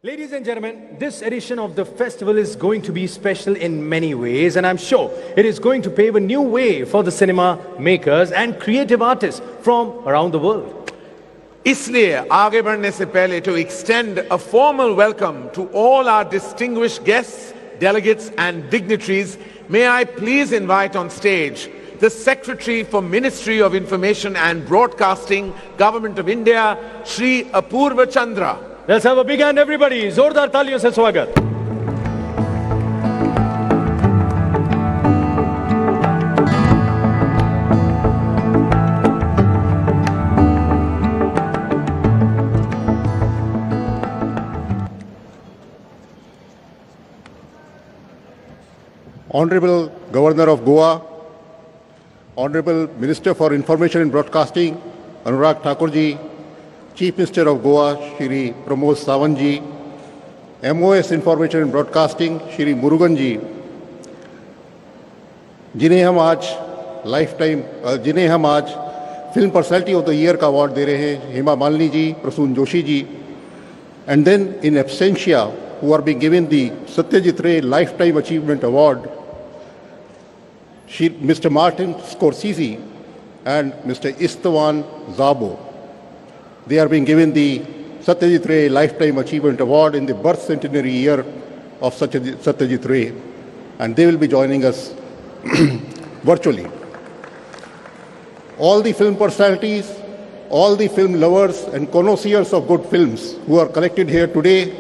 Ladies and gentlemen, this edition of the festival is going to be special in many ways, and I'm sure it is going to pave a new way for the cinema makers and creative artists from around the world. इसलिए आगे बढ़ने से पहले to extend a formal welcome to all our distinguished guests, delegates and dignitaries, may I please invite on stage the Secretary for Ministry of Information and Broadcasting, Government of India, Shri Apurva Chandra. Let's have a big hand, everybody. जोरदार तालियों से स्वागत. Honorable Governor of Goa, Honorable Minister for Information and Broadcasting, Anurag Thakur ji, Chief Minister of Goa, Shri Pramod Sawant ji, MOS Information and Broadcasting, Shri Murugan ji, जिन्हें हम आज film personality of the year का award दे रहे हैं, हेमा मालिनी जी, प्रसून जोशी जी, and then in absentia who are being given the Satyajit Ray Lifetime Achievement Award, Mr. Martin Scorsese and Mr. Istvan Szabo. They are being given the Satyajit Ray Lifetime Achievement Award in the birth centenary year of Satyajit Ray, and they will be joining us virtually. All the film personalities, all the film lovers and connoisseurs of good films who are collected here today,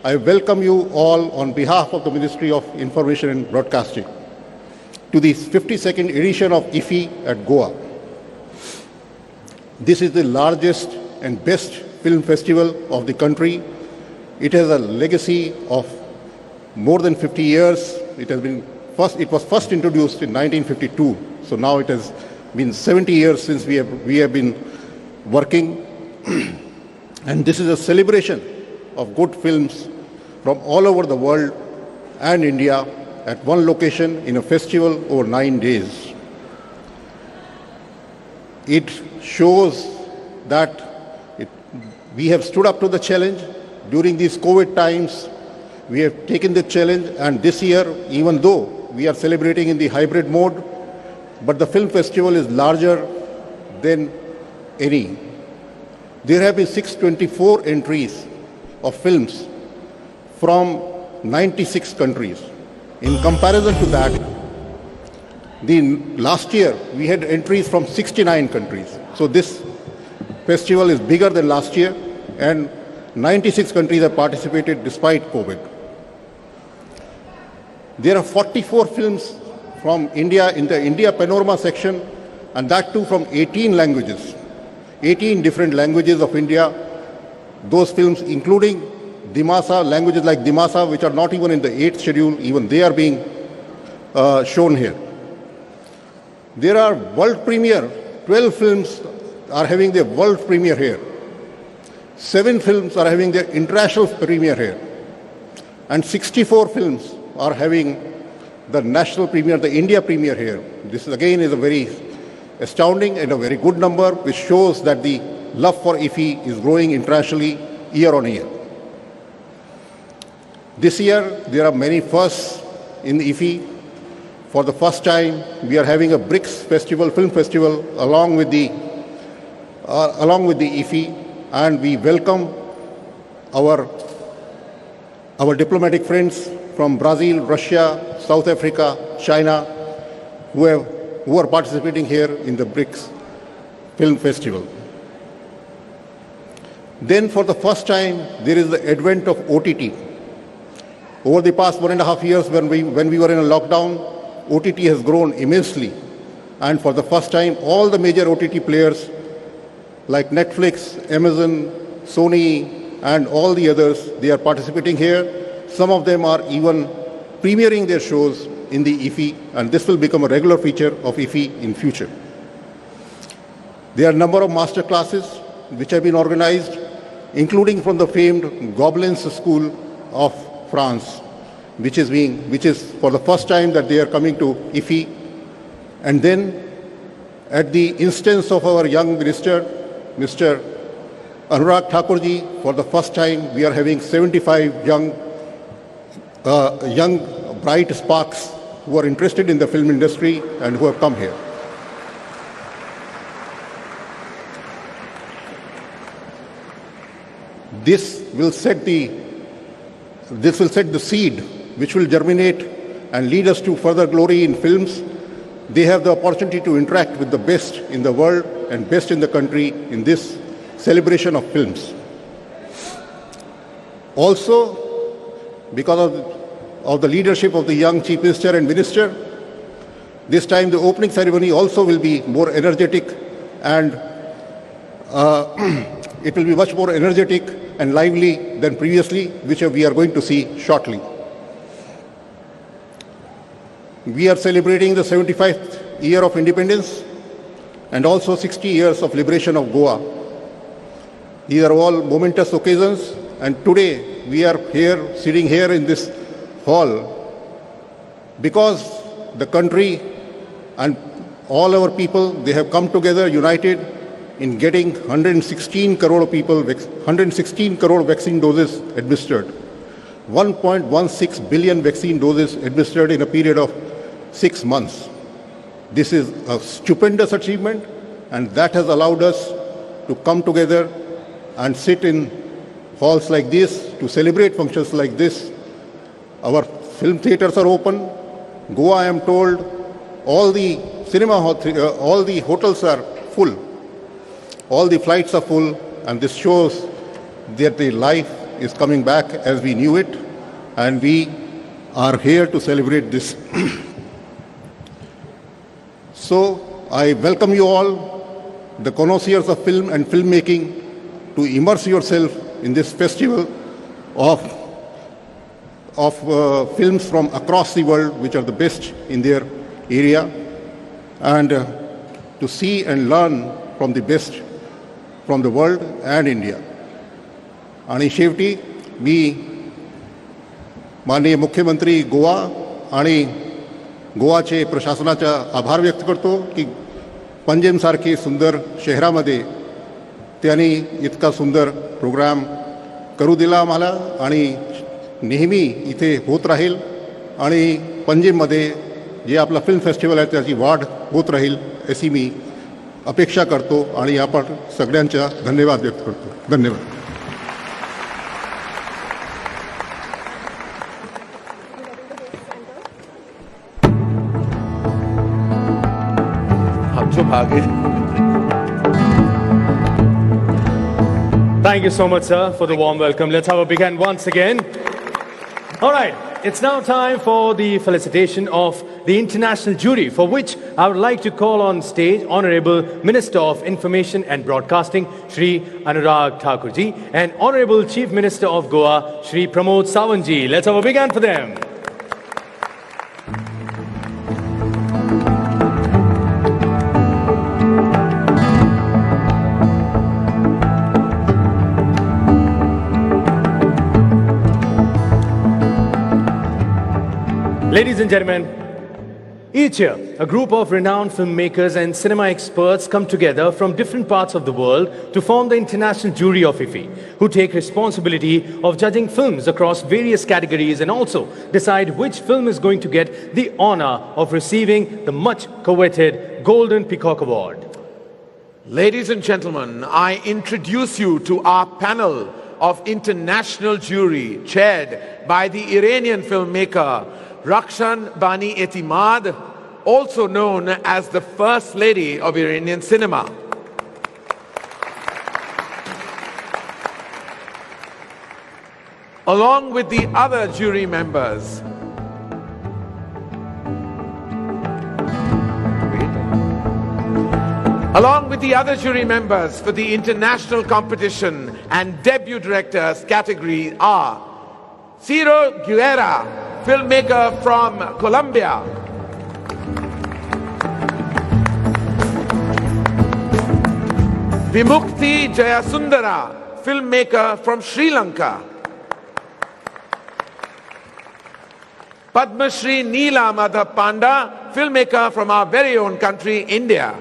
I welcome you all on behalf of the Ministry of Information and Broadcasting to the 52nd edition of IFFI at Goa. This is the largest and best film festival of the country. It has a legacy of more than 50 years. It was first introduced in 1952. So now it has been 70 years since we have been working. And this is a celebration of good films from all over the world and India at one location in a festival over 9 days. It shows that we have stood up to the challenge. During these COVID times, we have taken the challenge, and this year, even though we are celebrating in the hybrid mode, but the film festival is larger than any. There have been 624 entries of films from 96 countries. In comparison to that, last year we had entries from 69 countries. So this festival is bigger than last year, and 96 countries have participated despite COVID. There are 44 films from India in the India Panorama section, and that too from 18 languages, 18 different languages of India. Those films including Dimasa, languages like Dimasa, which are not even in the 8th schedule, even they are being shown here. There are world premiere, 12 films are having their world premiere here. 7 films are having their international premiere here. And 64 films are having the national premiere, the India premiere here. This again is a very astounding and a very good number, which shows that the love for IFFI is growing internationally year on year. This year, there are many firsts in IFFI. For the first time, we are having a BRICS festival, film festival, along with the IFFI, and we welcome our diplomatic friends from Brazil, Russia, South Africa, China, who are participating here in the BRICS Film Festival. Then, for the first time, there is the advent of OTT. Over the past 1.5 years, when we were in a lockdown, OTT has grown immensely, and for the first time, all the major OTT players like Netflix, Amazon, Sony, and all the others, they are participating here. Some of them are even premiering their shows in the IFFI, and this will become a regular feature of IFFI in future. There are a number of master classes which have been organized, including from the famed Gobelins School of France, which is for the first time that they are coming to IFFI. And then, at the instance of our young minister, Mr. Anurag Thakurji, for the first time, we are having 75 young, bright sparks who are interested in the film industry and who have come here. This will set the seed which will germinate and lead us to further glory in films. They have the opportunity to interact with the best in the world and best in the country in this celebration of films. Also, because of the leadership of the young Chief Minister and Minister, this time the opening ceremony also will be more energetic, and it will be much more energetic and lively than previously, which we are going to see shortly. We are celebrating the 75th year of independence and also 60 years of liberation of Goa. These are all momentous occasions, and today we are here, sitting here in this hall, because the country and all our people, they have come together united in getting 116 crore vaccine doses administered. 1.16 billion vaccine doses administered in a period of 6 months. This is a stupendous achievement, and that has allowed us to come together and sit in halls like this, to celebrate functions like this. Our film theaters are open. Goa, I am told, all the all the hotels are full. All the flights are full, and this shows that the life is coming back as we knew it, and we are here to celebrate this. So I welcome you all, the connoisseurs of film and filmmaking, to immerse yourself in this festival of films from across the world, which are the best in their area, and to see and learn from the best from the world and India. आणि शेवटी मी माननीय मुख्यमंत्री गोवा आणि गोवाचे प्रशासनाचा आभार व्यक्त करतो की पंजिमसारखी सुंदर शहरामध्ये त्यांनी इतका सुंदर प्रोग्राम करू दिला आम्हाला, आणि नेहमी इथे होत राहील, आणि पंजिममध्ये जे आपला फिल्म फेस्टिवल आहे त्याची वाढ होत राहील अशी मी अपेक्षा करतो, आणि आपण सगळ्यांचा धन्यवाद व्यक्त करतो. धन्यवाद. Thank you so much, sir, for the warm welcome. Let's have a big hand once again. All right, it's now time for the felicitation of the international jury, for which I would like to call on stage Honorable Minister of Information and Broadcasting, Shri Anurag Thakurji, and Honorable Chief Minister of Goa, Shri Pramod Sawantji. Let's have a big hand for them. Ladies and gentlemen, each year, a group of renowned filmmakers and cinema experts come together from different parts of the world to form the International Jury of IFFI, who take responsibility of judging films across various categories and also decide which film is going to get the honor of receiving the much coveted Golden Peacock Award. Ladies and gentlemen, I introduce you to our panel of international jury chaired by the Iranian filmmaker Rakshan Bani Etimad, also known as the First Lady of Iranian cinema. Along with the other jury members, for the international competition and debut directors category are Ciro Guerra, filmmaker from Colombia; Vimukti Jayasundara, filmmaker from Sri Lanka; Padma Shri Neela Madhav Panda, filmmaker from our very own country, India;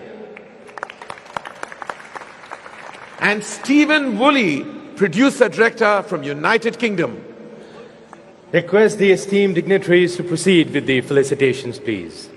and Stephen Woolley, producer-director from United Kingdom. Request the esteemed dignitaries to proceed with the felicitations, please.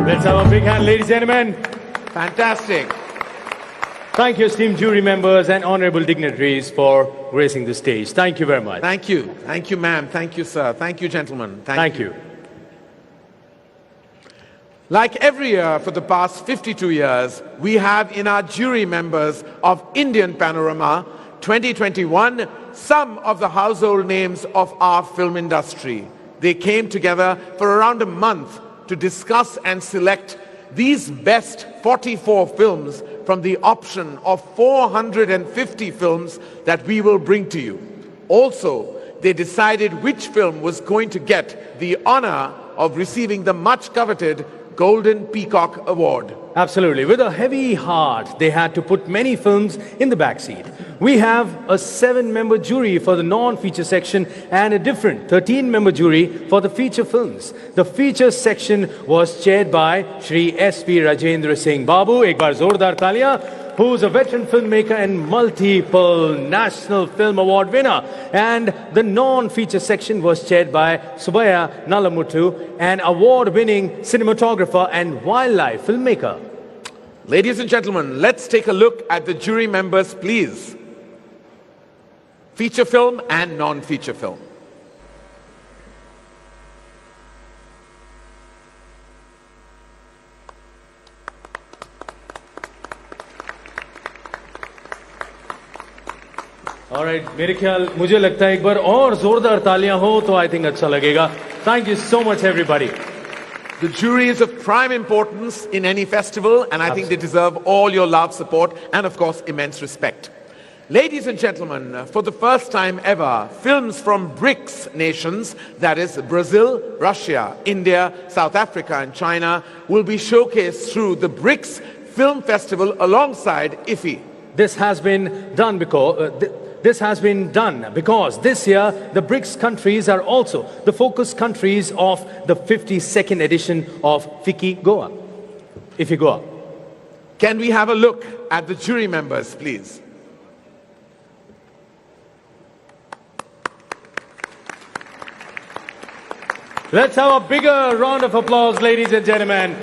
Let's have a big hand, ladies and gentlemen. Fantastic. Thank you, esteemed jury members and honorable dignitaries, for gracing the stage. Thank you very much. Thank you. Thank you, ma'am. Thank you, sir. Thank you, gentlemen. Thank you. Like every year for the past 52 years, we have in our jury members of Indian Panorama 2021 some of the household names of our film industry. They came together for around a month to discuss and select these best 44 films from the option of 450 films that we will bring to you. Also, they decided which film was going to get the honor of receiving the much coveted Golden Peacock Award. Absolutely. With a heavy heart, they had to put many films in the back seat. We have a 7-member jury for the non-feature section and a different 13-member jury for the feature films. The feature section was chaired by Shri S.P. Rajendra Singh Babu, ek baar zordar taliyan, who's a veteran filmmaker and multiple National Film Award winner. And the non-feature section was chaired by Subaya Nalamuttu, an award-winning cinematographer and wildlife filmmaker. Ladies and gentlemen, let's take a look at the jury members, please. Feature film and non-feature film. Alright, मेरे ख्याल मुझे लगता है एक बार और जोरदार तालियां हो तो I think अच्छा लगेगा. Thank you so much, everybody. The jury is of prime importance in any festival, and I think they deserve all your love, support, and of course, immense respect. Ladies and gentlemen, for the first time ever, films from BRICS nations, that is Brazil, Russia, India, South Africa, and China, will be showcased through the BRICS Film Festival alongside IFFI. This has been done because this year the BRICS countries are also the focus countries of the 52nd edition of IFFI Goa. Can we have a look at the jury members, please? Let's have a bigger round of applause, ladies and gentlemen.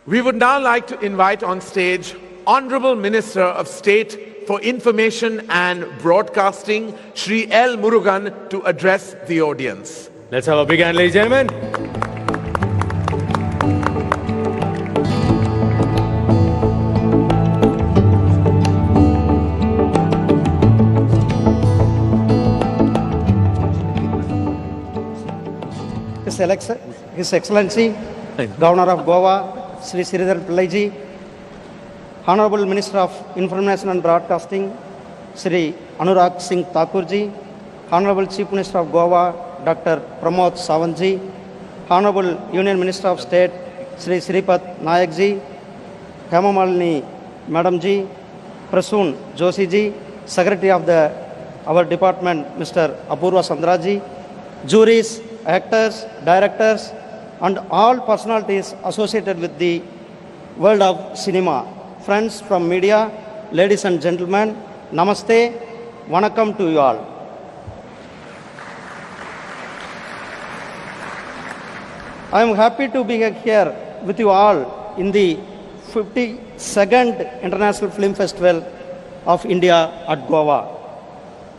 We would now like to invite on stage Honorable Minister of State for Information and Broadcasting, Shri L. Murugan, to address the audience. Let's have a big hand, ladies and gentlemen. His Excellency, Governor of Goa, Sri Sridhar Pillaiji, Honorable Minister of Information and Broadcasting, Sri Anurag Singh Thakurji, Honorable Chief Minister of Goa, Dr. Pramod Sawantji, Honorable Union Minister of State, Sri Sripat Nayakji, Hema Malini Madam Ji, Prasoon Joshi Ji, Secretary of our department, Mr. Apurva Sandraji, juries, actors, directors, and all personalities associated with the world of cinema. Friends from media, ladies and gentlemen, namaste, vanakkam to you all. I am happy to be here with you all in the 52nd International Film Festival of India at Goa.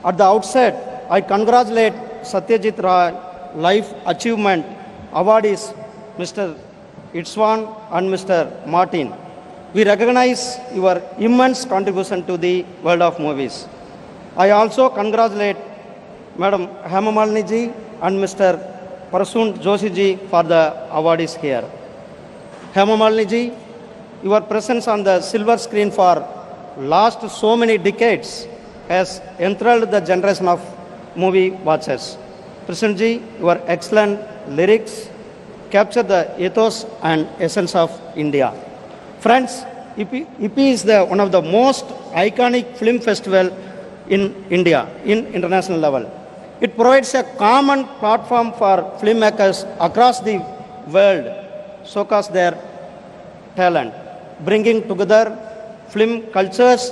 At the outset, I congratulate Satyajit Ray Life Achievement Awardees, Mr. Itzwan and Mr. Martin. We recognize your immense contribution to the world of movies. I also congratulate Madam Hema Malini ji and Mr. Prasoon Joshi ji for the award is here. Hema Malini ji, your presence on the silver screen for last so many decades has enthralled the generation of movie watchers. Prasoon ji, your excellent lyrics capture the ethos and essence of India. Friends, IPI is one of the most iconic film festival in India, in international level. It provides a common platform for filmmakers across the world showcase their talent, bringing together film cultures.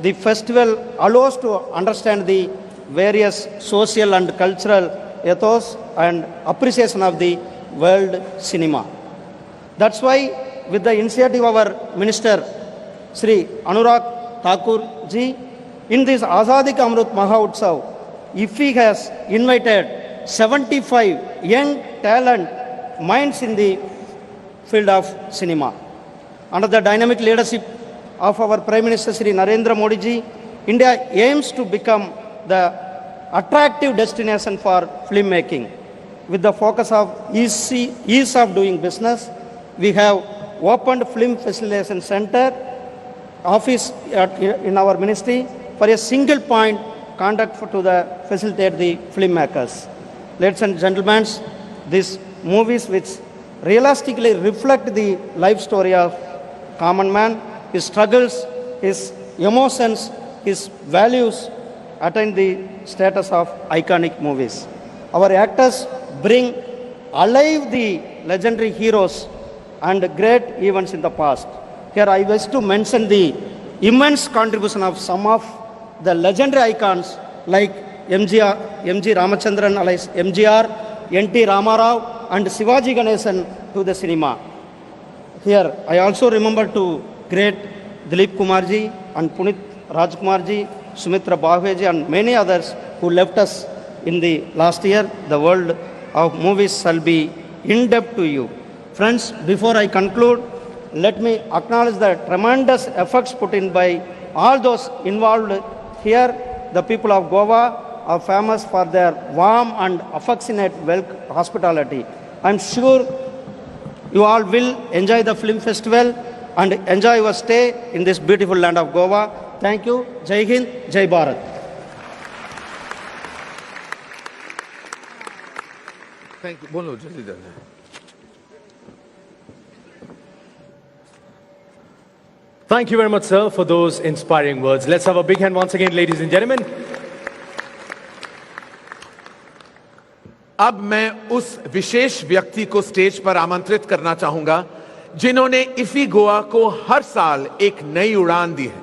The festival allows to understand the various social and cultural ethos and appreciation of the world cinema. That's why, with the initiative of our Minister, Sri Anurag Thakur ji, in this Azadi Ka Amrit Mahotsav, IFFI has invited 75 young talent minds in the field of cinema. Under the dynamic leadership of our Prime Minister Sri Narendra Modi ji, India aims to become the attractive destination for filmmaking. With the focus of ease of doing business, we have opened Film Facilitation Center office in our ministry for a single point contact to facilitate the filmmakers. Ladies and gentlemen, these movies which realistically reflect the life story of common man, his struggles, his emotions, his values, attain the status of iconic movies. Our actors bring alive the legendary heroes and great events in the past. Here I wish to mention the immense contribution of some of the legendary icons like MG Ramachandran alias MGR, NT Ramarao and Shivaji Ganesan to the cinema. Here I also remember to great Dilip Kumar ji and Punit Rajkumar ji, Sumitra Bahwe ji and many others who left us in the last year. The world of movies shall be in depth to you. Friends, before I conclude, let me acknowledge the tremendous efforts put in by all those involved here. The people of Goa are famous for their warm and affectionate hospitality. I am sure you all will enjoy the film festival and enjoy your stay in this beautiful land of Goa. Thank you. Jai Hind, Jai Bharat. Thank you. Bolo, jaldi jaldi. Thank you very much, sir, for those inspiring words. Let's have a big hand once again, ladies and gentlemen. अब मैं उस विशेष व्यक्ति को stage पर आमंत्रित करना चाहूंगा जिन्होंने इफी गोवा को हर साल एक नई उड़ान दी है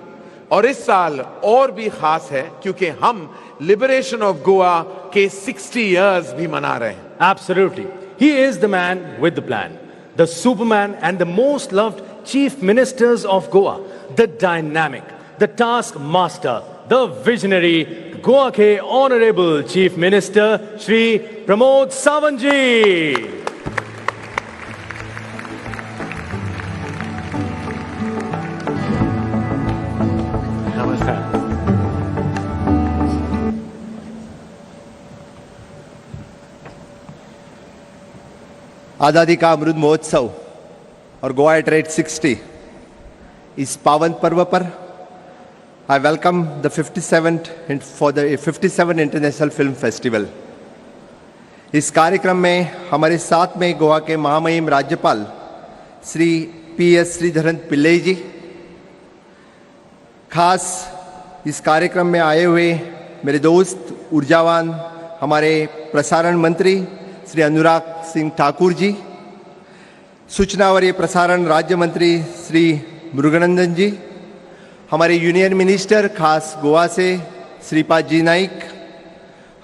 और इस साल और भी खास है क्योंकि हम लिबरेशन ऑफ गोवा के 60 इयर्स भी मना रहे हैं. Absolutely. He is the man with the plan, the superman and the most loved chief ministers of Goa, the dynamic, the taskmaster, the visionary, Goa ke Honorable Chief Minister Shri Pramod Sawant ji. Namaskar. आज़ादी का अमृत महोत्सव और Goa trade 60 इस पावन पर्व पर I welcome the 57 international film festival. इस कार्यक्रम में हमारे साथ में गोवा के महामहिम राज्यपाल श्री PS श्रीधरन पिल्लई जी, खास इस कार्यक्रम में आए हुए मेरे दोस्त ऊर्जावान हमारे प्रसारण मंत्री श्री अनुराग सिंह ठाकुर जी, सूचना और प्रसारण राज्य मंत्री श्री मुरुगनंदन जी, हमारे यूनियन मिनिस्टर खास गोवा से श्रीपाद जी नाइक,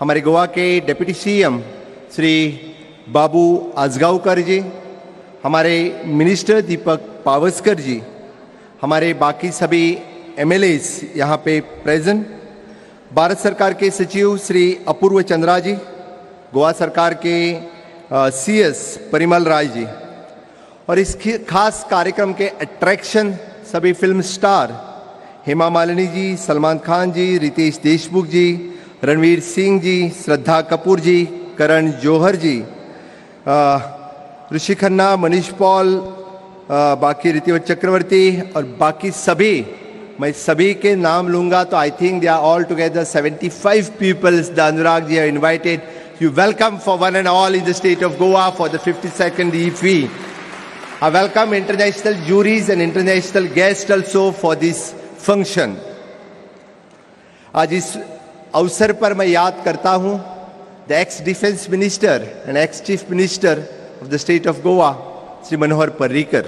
हमारे गोवा के डिप्टी CM श्री बाबू आजगावकर जी, हमारे मिनिस्टर दीपक पावस्कर जी, हमारे बाकी सभी MLAs यहाँ पे प्रेजेंट, भारत सरकार के सचिव श्री अपूर्व चंद्रा जी, गोवा सरकार के CS परिमल राय जी और इस खास कार्यक्रम के अट्रैक्शन सभी फिल्म स्टार हेमा मालिनी जी, सलमान खान जी, रितेश देशमुख जी, रणवीर सिंह जी, श्रद्धा कपूर जी, करण जौहर जी, ऋषि खन्ना, मनीष पॉल, बाकी ऋतिवत चक्रवर्ती और बाकी सभी, मैं सभी के नाम लूंगा तो I think they are all together 75 peoples the Anurag ji have invited you welcome for one and all in the state of Goa for the 52nd EFI. I welcome international juries and international guests also for this function. आज इस अवसर पर मैं याद करता हूं the ex defence minister and ex chief minister of the state of Goa Shri Manohar Parrikar.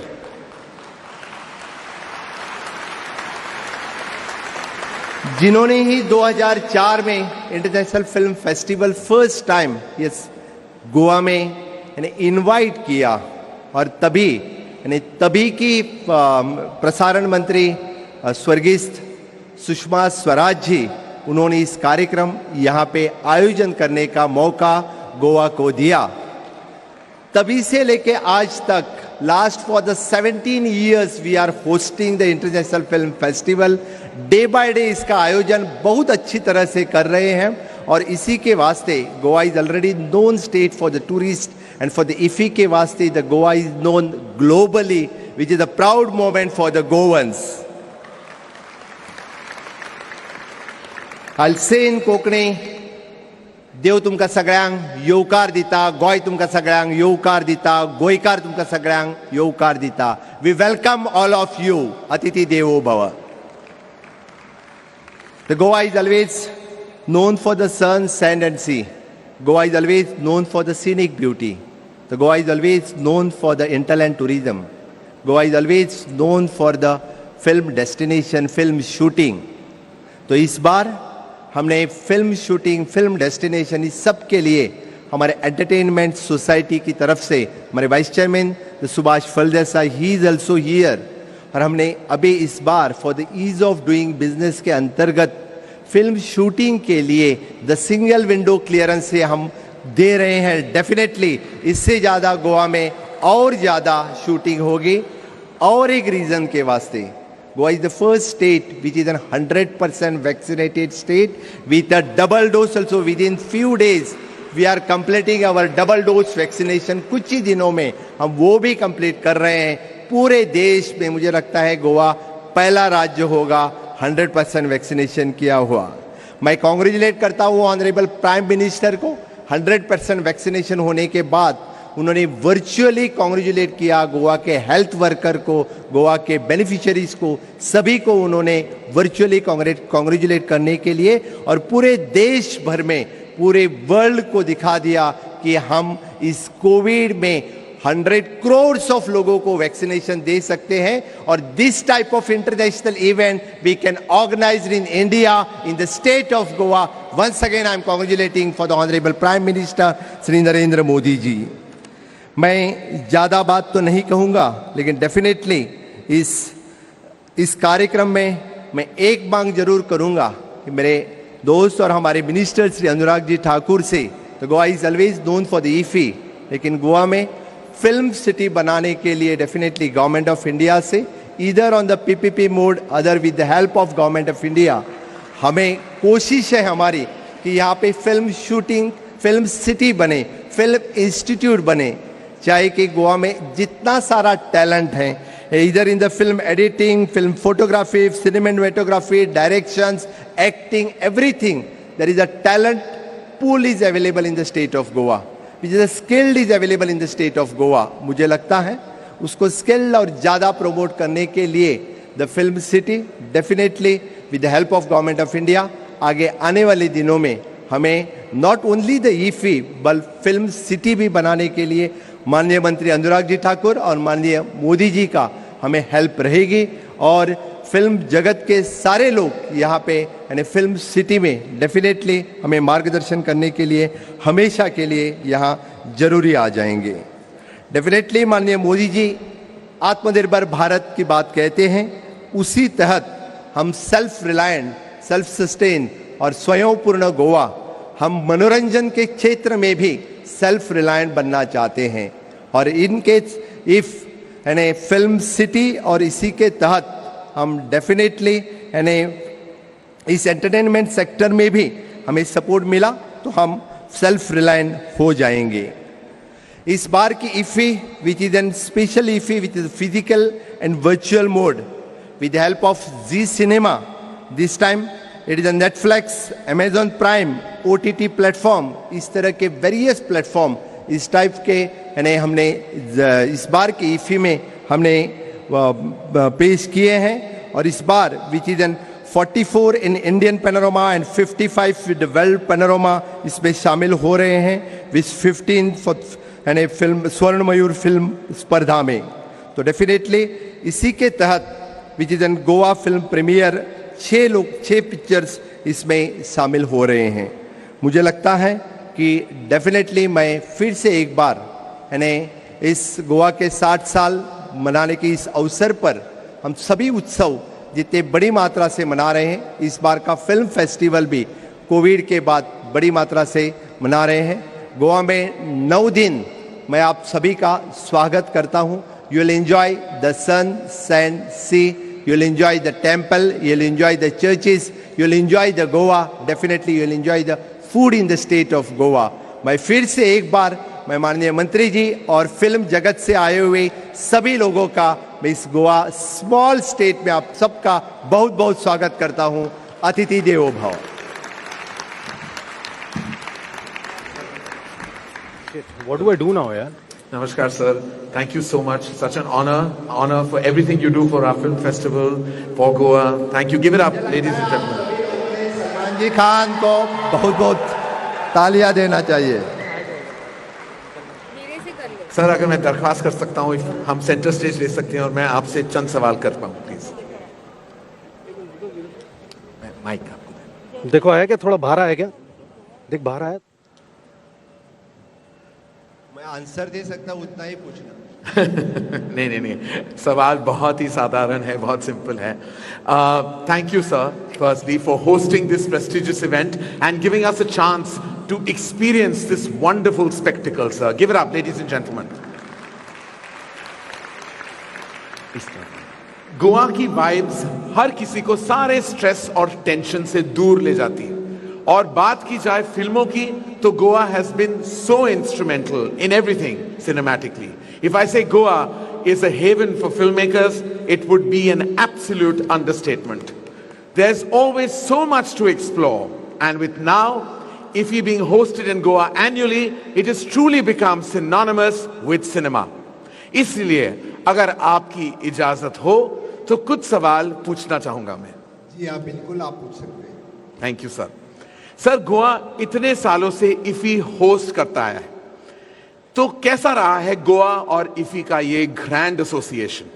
जिन्होंने ही 2004 में international film festival first time Goa में इनवाइट किया और तभी की प्रसारण मंत्री स्वर्गीय सुषमा स्वराज जी, उन्होंने इस कार्यक्रम यहाँ पे आयोजन करने का मौका गोवा को दिया. तभी से लेके आज तक last for the 17 years we are hosting the international film festival. Day by day इसका आयोजन बहुत अच्छी तरह से कर रहे हैं और इसी के वास्ते Goa is already known state for the tourist and for the IFI के वास्ते the Goa is known globally which is a proud moment for the Goans. I'll say in Konkani, देव तुमकां सगळ्यांक येवकार दिता, गोंय तुमकां सगळ्यांक येवकार दिता, गोंयकार तुमकां सगळ्यांक येवकार दिता. We welcome all of you. अतिथि देवो भव. The Goa is always known for the sun, sand and sea. Goa is always known for the scenic beauty. The Goa is always known for the interland tourism. Goa is always known for the film destination, film shooting. तो इस बार हमने film shooting, film destination, इस सब के लिए हमारे entertainment society की तरफ से हमारे vice chairman Subhash Phaldesai, he is also here. और हमने अभी इस बार for the ease of doing business के अंतर्गत फिल्म शूटिंग के लिए द सिंगल विंडो क्लियरेंस से हम दे रहे हैं. डेफिनेटली इससे ज़्यादा गोवा में और ज़्यादा शूटिंग होगी. और एक रीज़न के वास्ते, Goa is the first state which is a 100% vaccinated state with a double dose also. Within few days we are completing our double dose vaccination. कुछ ही दिनों में हम वो भी कंप्लीट कर रहे हैं. पूरे देश में मुझे लगता है गोवा पहला राज्य होगा 100% वैक्सीनेशन किया हुआ. मैं कॉन्ग्रेचुलेट करता हूँ ऑनरेबल प्राइम मिनिस्टर को. 100% वैक्सीनेशन होने के बाद उन्होंने वर्चुअली कॉन्ग्रेचुलेट किया गोवा के हेल्थ वर्कर को, गोवा के बेनिफिशियरीज को, सभी को उन्होंने वर्चुअली कॉन्ग्रेचुलेट करने के लिए और पूरे देश भर में, पूरे वर्ल्ड को दिखा दिया कि हम इस कोविड में 100 करोड़ ऑफ लोगों को वैक्सीनेशन दे सकते हैं. और this type of international event we can organise in India in the state of Goa. Once again I am congratulating for the honourable prime minister Shri Narendra Modi ji. मैं ज़्यादा बात तो नहीं कहूँगा, लेकिन डेफिनेटली इस कार्यक्रम में मैं एक मांग जरूर करूँगा कि मेरे दोस्त और हमारे मिनिस्टर श्री अनुराग जी ठाकुर से, तो Goa is always known for the IFI, लेकिन गोवा में फिल्म सिटी बनाने के लिए डेफिनेटली गवर्नमेंट ऑफ इंडिया से इधर on the PPP mode, other with the help of government of India, हमें कोशिश है हमारी कि यहाँ पे फिल्म शूटिंग, फिल्म सिटी बने, फिल्म इंस्टीट्यूट बने. चाहे कि गोवा में जितना सारा टैलेंट है, इधर in the film editing, film photography, cinematography, directions, acting, everything, there is a talent pool is available in the state of Goa, which is a skilled is available in the state of Goa. मुझे लगता है उसको skill और ज़्यादा promote करने के लिए the film city definitely with the help of government of India आगे आने वाले दिनों में हमें नॉट ओनली द IFI बल्कि फिल्म सिटी भी बनाने के लिए माननीय मंत्री अनुराग जी ठाकुर और माननीय मोदी जी का हमें हेल्प रहेगी. और फिल्म जगत के सारे लोग यहाँ पे यानी फिल्म सिटी में डेफिनेटली हमें मार्गदर्शन करने के लिए हमेशा के लिए यहाँ जरूरी आ जाएंगे. डेफिनेटली माननीय मोदी जी आत्मनिर्भर भारत की बात कहते हैं, उसी तहत हम सेल्फ रिलायंट, सेल्फ सस्टेन और स्वयंपूर्ण गोवा, हम मनोरंजन के क्षेत्र में भी सेल्फ रिलायंट बनना चाहते हैं. और इनके इफ यानी फिल्म सिटी और इसी के तहत हम डेफिनेटली यानी इस एंटरटेनमेंट सेक्टर में भी हमें सपोर्ट मिला तो हम सेल्फ रिलायंट हो जाएंगे. इस बार की IFFI, which is an special IFFI, which is physical and virtual mode, with the help of Z Cinema. This time it is a Netflix, Amazon Prime, OTT platform. इस तरह के various platform इस type के यानी हमने इस बार की IFFI में हमने पेश किए हैं, और इस बार which is an 44 in Indian panorama and 55 with the world panorama इसमें शामिल हो रहे हैं, with 15 for यानी फिल्म स्वर्ण मयूर फिल्म स्पर्धा में. तो डेफिनेटली इसी के तहत which is an Goa film premier 6 pictures इसमें शामिल हो रहे हैं. मुझे लगता है कि डेफिनेटली मैं फिर से एक बार यानी इस गोवा के 60 साल मनाने के इस अवसर पर हम सभी उत्सव जितने बड़ी मात्रा से मना रहे हैं, इस बार का फिल्म फेस्टिवल भी कोविड के बाद बड़ी मात्रा से मना रहे हैं. गोवा में 9 दिन मैं आप सभी का स्वागत करता हूं. You will enjoy the sun, sand, sea, you will enjoy the temple, you will enjoy the churches, you will enjoy the Goa, definitely you will enjoy the food in the state of Goa. मैं फिर से एक बार मैं माननीय मंत्री जी और film जगत से आए हुए सभी लोगों का मैं इस गोवा स्मॉल स्टेट में आप सबका बहुत बहुत स्वागत करता हूं. अतिथि देवो भव. What do I do now, yeah? Namaskar, sir. Thank you so much. Such an honor for everything you do for our film festival, for Goa. Thank you. Give it up, ladies and gentlemen. Salman जी खान को बहुत बहुत तालियां देना चाहिए. Sir, अगर मैं दरख्वास्त कर सकता हूँ, हम सेंटर स्टेज ले सकते हैं और मैं आपसे चंद सवाल कर पाऊँ, प्लीज. माइक आपको देखो है क्या, थोड़ा बाहर है क्या? देख बाहर है. मैं आंसर दे सकता हूं, उतना ही पूछना. नहीं, सवाल बहुत ही साधारण है, बहुत सिंपल है. Thank you sir, firstly for hosting this prestigious event and giving us a chance to experience this wonderful spectacle, sir. Give it up, ladies and gentlemen. Goa की वाइब्स हर किसी को सारे स्ट्रेस और टेंशन से दूर ले जाती है. और बात की जाए फिल्मों की, तो Goa has been so instrumental in everything cinematically. If I say Goa is a haven for filmmakers, it would be an absolute understatement. There's always so much to explore, and with now IFFI being hosted in Goa annually, it has truly become synonymous with cinema. इसलिए अगर आपकी इजाजत हो तो कुछ सवाल पूछना चाहूंगा मैं. जी हाँ, बिल्कुल आप पूछ सकते हैं. Thank you sir. Sir, Goa इतने सालों से IFFI होस्ट करता है, तो कैसा रहा है गोवा और IFFI का ये ग्रैंड एसोसिएशन?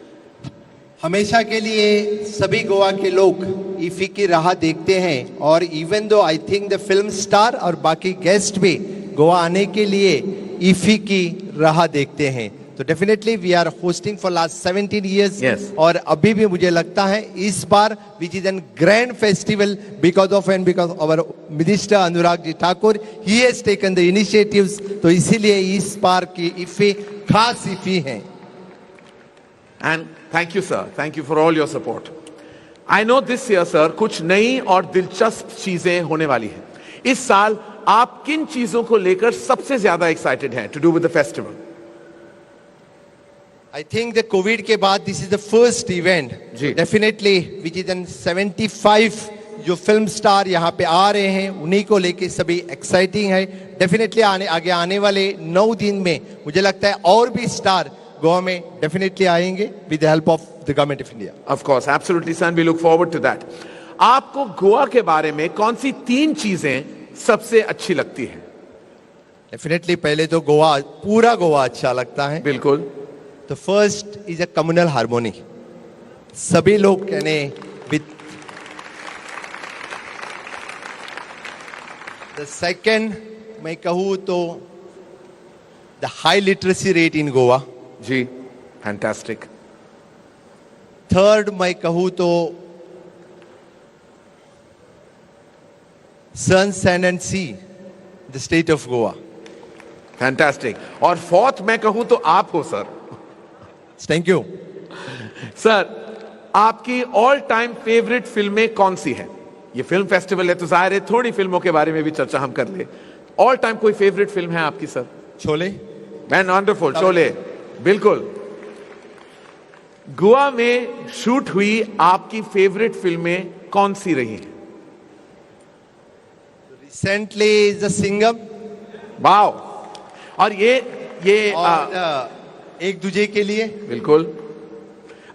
हमेशा के लिए सभी गोवा के लोग IFFI की राह देखते हैं, और even though I think the film star और बाकी गेस्ट भी गोवा आने के लिए IFFI की राह देखते हैं. तो definitely we are hosting for last 17 years. Yes. और अभी भी मुझे लगता है इस बार which is an grand festival because of our minister Anurag ji Thakur, he has taken the initiatives. तो इसीलिए इस बार की IFFI खास IFFI है. And thank you sir, thank you for all your support. I know this year sir, कुछ नई और दिलचस्प चीजें होने वाली हैं. इस साल आप किन चीजों को लेकर सबसे ज्यादा एक्साइटेड हैं to do with the festival? I think the COVID के बाद this is the first event. Ji. Definitely which is an 75 जो फिल्म स्टार यहाँ पे आ रहे हैं, उन्हीं को लेके सभी एक्साइटिंग है. डेफिनेटली आगे आने वाले 9 दिन में मुझे लगता है और भी स्टार गोवा में डेफिनेटली आएंगे with the help of the government of India. Of course, absolutely son, we look forward to that. आपको गोवा के बारे में कौन सी 3 चीजें सबसे अच्छी लगती है? डेफिनेटली पहले तो गोवा, पूरा गोवा अच्छा लगता है. बिल्कुल. तो first is a communal harmony. सभी लोग कहने विद. द सेकंड मैं कहूँ तो the high literacy rate in Goa. जी, फैंटास्टिक. थर्ड मैं कहूँ तो sun, sand and sea, the state of Goa. Fantastic. और फोर्थ मैं कहूँ तो आप हो सर. Thank you. सर, आपकी ऑल टाइम फेवरेट फिल्में कौन सी हैं? ये फिल्म फेस्टिवल है तो जाहिर है थोड़ी फिल्मों के बारे में भी चर्चा हम कर ले. ऑल टाइम कोई फेवरेट फिल्म है आपकी sir? Sholay. Man wonderful, Sholay, बिल्कुल। गोवा में शूट हुई आपकी फेवरेट फिल्में कौन सी रही हैं? Recently is the Singham wow. और ये और एक दूजे के लिए। बिल्कुल।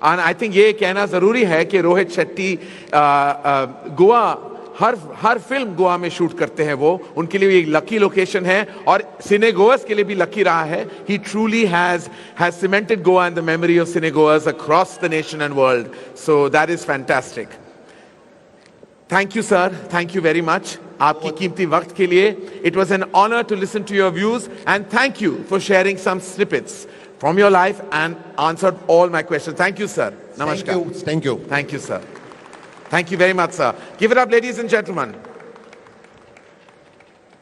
एंड आई थिंक ये कहना जरूरी है कि रोहित शेट्टी गोवा हर फिल्म गोवा में शूट करते हैं। वो उनके लिए एक लकी लोकेशन है और सिनेगोअर्स के लिए भी लकी रहा है। He truly has cemented Goa in the memory of cinegoers across the nation and world. So that is fantastic. Thank you sir, thank you very much आपकी कीमती वक्त के लिए। It was an honour to listen to your views and thank you for sharing some snippets from your life and answered all my questions. Thank you, sir. Namaskar. Thank you. Thank you, sir. Thank you very much, sir. Give it up, ladies and gentlemen.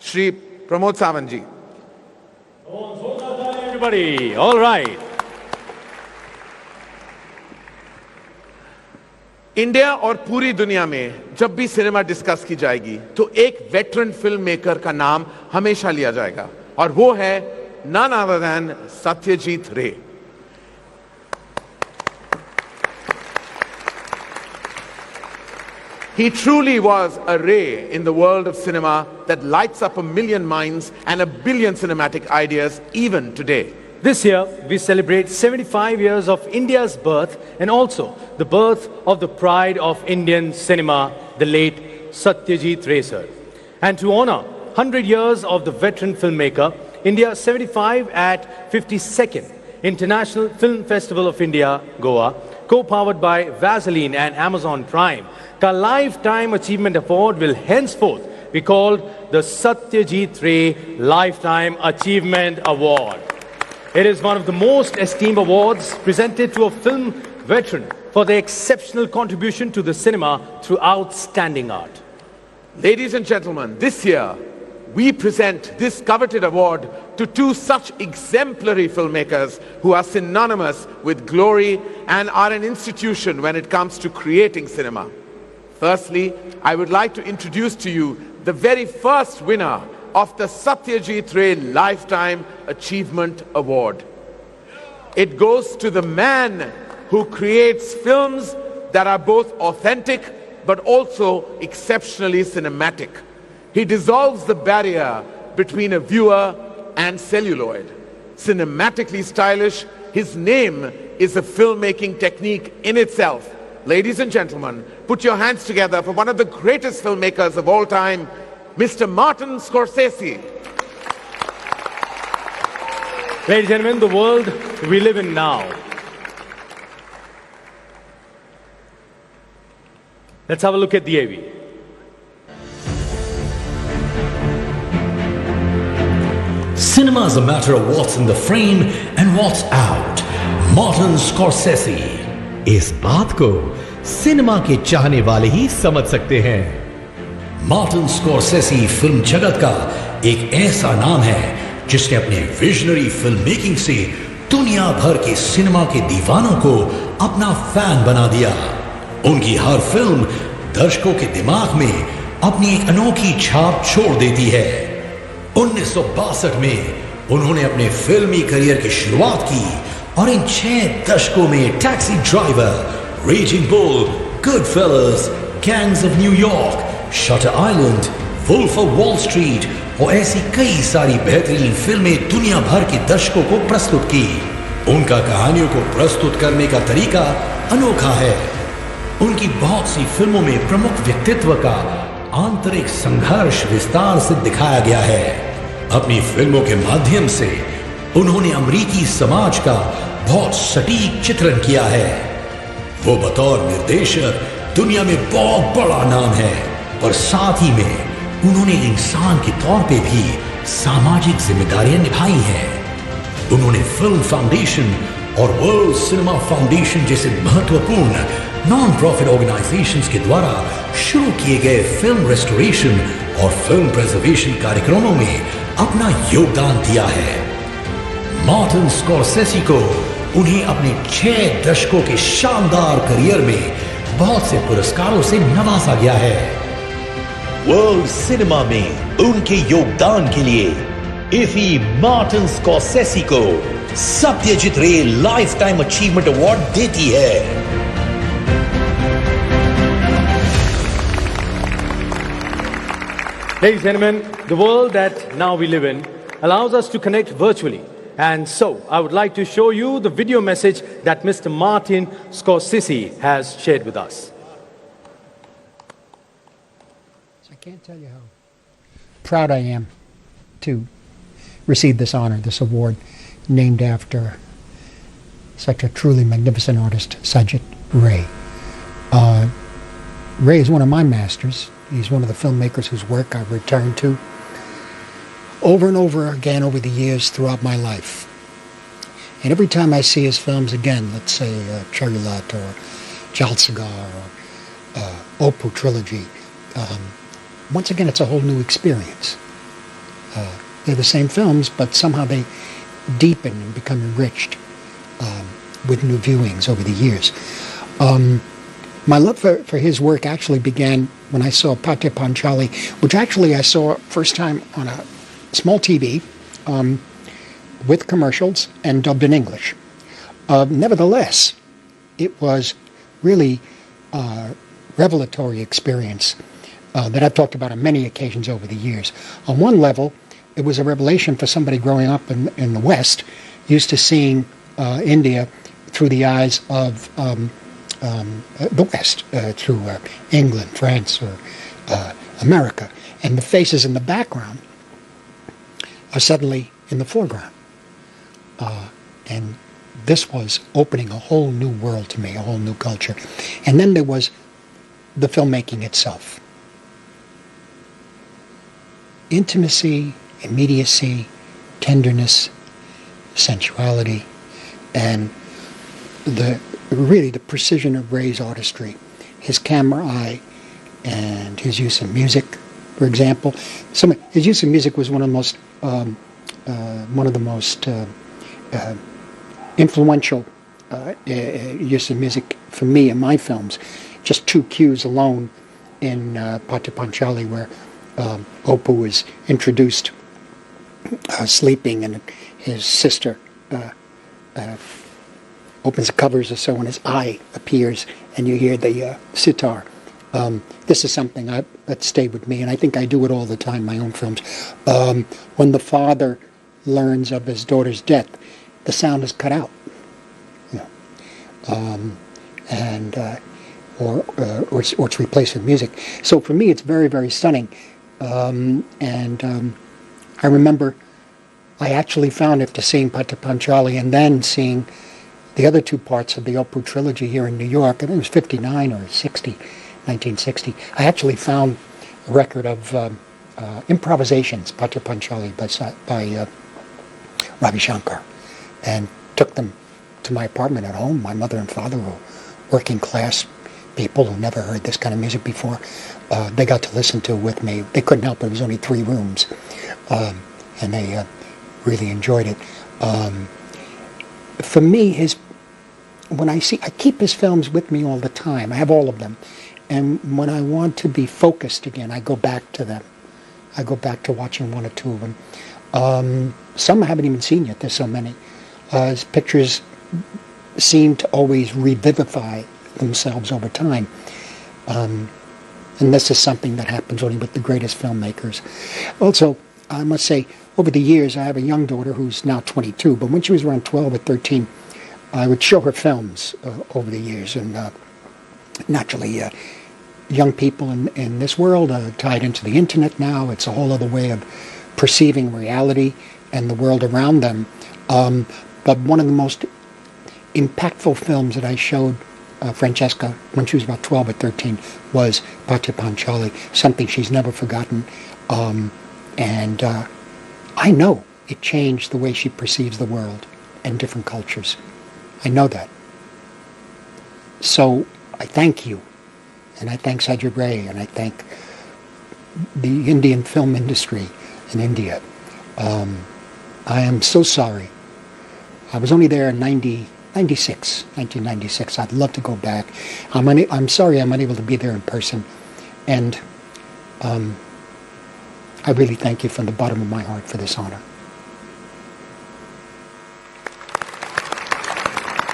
Shri Pramod Sawant ji. Everybody, all right. India और पूरी दुनिया में जब भी cinema discuss की जाएगी तो एक वेटरन फिल्म मेकर का नाम हमेशा लिया जाएगा और वो है none other than Satyajit Ray. He truly was a ray in the world of cinema that lights up a million minds and a billion cinematic ideas even today. This year, we celebrate 75 years of India's birth and also the birth of the pride of Indian cinema, the late Satyajit Ray sir. And to honor 100 years of the veteran filmmaker, India's 75 at 52nd International Film Festival of India, Goa, co-powered by Vaseline and Amazon Prime, the Lifetime Achievement Award will henceforth be called the Satyajit Ray Lifetime Achievement Award. It is one of the most esteemed awards presented to a film veteran for their exceptional contribution to the cinema through outstanding art. Ladies and gentlemen, this year, we present this coveted award to two such exemplary filmmakers who are synonymous with glory and are an institution when it comes to creating cinema. Firstly, I would like to introduce to you the very first winner of the Satyajit Ray Lifetime Achievement Award. It goes to the man who creates films that are both authentic but also exceptionally cinematic. He dissolves the barrier between a viewer and celluloid. Cinematically stylish, his name is a filmmaking technique in itself. Ladies and gentlemen, put your hands together for one of the greatest filmmakers of all time, Mr. Martin Scorsese. Ladies and gentlemen, the world we live in now. Let's have a look at the AV. Cinema is a matter of what's in the frame and what's out. Martin Scorsese. इस बात को cinema के चाहने वाले ही समझ सकते हैं। Martin Scorsese film जगत का एक ऐसा नाम है जिसने अपने विजनरी फिल्म मेकिंग से दुनिया भर के सिनेमा के दीवानों को अपना फैन बना दिया। उनकी हर फिल्म दर्शकों के दिमाग में अपनी एक अनोखी छाप छोड़ देती है। 1962 में उन्होंने अपने फिल्मी करियर की शुरुआत की और इन 6 दशकों में Taxi Driver, Raging Bull, Goodfellas, Gangs of New York, Shutter Island, Wolf of Wall Street और ऐसी कई सारी बेहतरीन फिल्में दुनिया भर के दर्शकों को प्रस्तुत की। उनका कहानियों को प्रस्तुत करने का तरीका अनोखा है। उनकी बहुत सी फिल्मों में प्रमुख व्यक्तित्व का आंतरिक संघर्ष विस्तार से दिखाया गया है। अपनी फिल्मों के माध्यम से उन्होंने अमेरिकी समाज का बहुत सटीक चित्रण किया है। वो बतौर निर्देशक दुनिया में बहुत बड़ा नाम है, पर साथ ही में उन्होंने इंसान के तौर पे भी सामाजिक जिम्मेदारियां निभाई हैं। उन्होंने फिल्म फाउंडेशन और वर्ल्ड सिनेमा फाउंडेशन जैसे महत्वपूर्ण नॉन प्रॉफिट ऑर्गेनाइजेशंस के द्वारा शुरू किए गए फिल्म रेस्टोरेशन और फिल्म प्रिजर्वेशन कार्यक्रमों में अपना योगदान दिया है। मार्टिन स्कॉर्सेसी को उन्हें अपने 6 दशकों के शानदार करियर में बहुत से पुरस्कारों से नवाजा गया है। वर्ल्ड सिनेमा में उनके योगदान के लिए इसी मार्टिन स्कॉर्सेसी को सत्यजीत रे लाइफ टाइम अचीवमेंट अवार्ड देती है। Ladies and gentlemen, the world that now we live in allows us to connect virtually. And so, I would like to show you the video message that Mr. Martin Scorsese has shared with us. I can't tell you how proud I am to receive this honor, this award, named after such a truly magnificent artist, Satyajit Ray. Ray is one of my masters. He's one of the filmmakers whose work I've returned to over and over again over the years throughout my life. And every time I see his films again, let's say Charulat or Jalsagar or Opoo Trilogy, once again it's a whole new experience. They're the same films, but somehow they deepen and become enriched with new viewings over the years. My love for his work actually began when I saw Patya Panchali, which actually I saw first time on a small TV with commercials and dubbed in English. Nevertheless, it was really a revelatory experience that I've talked about on many occasions over the years. On one level, it was a revelation for somebody growing up in the West, used to seeing India through the eyes of the West, through England, France, or America. And the faces in the background are suddenly in the foreground. And this was opening a whole new world to me, a whole new culture. And then there was the filmmaking itself. Intimacy, immediacy, tenderness, sensuality, and really the precision of Ray's artistry, his camera eye, and his use of music, for example. His use of music was one of the most influential use of music for me in my films. Just two cues alone in Patya Panchali, where Opoo is introduced sleeping, and his sister opens the covers or so, and his eye appears, and you hear the sitar. This is something that stayed with me, and I think I do it all the time in my own films. When the father learns of his daughter's death, the sound is cut out, or it's replaced with music. So for me, it's very, very stunning. I remember I actually found, after seeing Patya Panchali and then seeing the other two parts of the Opoo trilogy here in New York, I think it was 59 or 60, 1960, I actually found a record of improvisations, Patya Panchali by Ravi Shankar, and took them to my apartment at home. My mother and father were working class people who never heard this kind of music before. They got to listen to it with me. They couldn't help it. It was only 3 rooms. And they really enjoyed it. For me, I keep his films with me all the time. I have all of them. And when I want to be focused again, I go back to them. I go back to watching 1 or 2 of them. Some I haven't even seen yet. There's so many. His pictures seem to always revivify themselves over time. And this is something that happens only with the greatest filmmakers. Also, I must say, over the years, I have a young daughter who's now 22, but when she was around 12 or 13, I would show her films over the years. And naturally, young people in this world are tied into the internet now. It's a whole other way of perceiving reality and the world around them. But one of the most impactful films that I showed Francesca when she was about 12 or 13 was Patya Panchali, something she's never forgotten. And I know it changed the way she perceives the world and different cultures. I know that. So I thank you, and I thank Satyajit Ray, and I thank the Indian film industry in India. I am so sorry. I was only there in 1996. I'd love to go back. I'm sorry I'm unable to be there in person. And I really thank you from the bottom of my heart for this honor.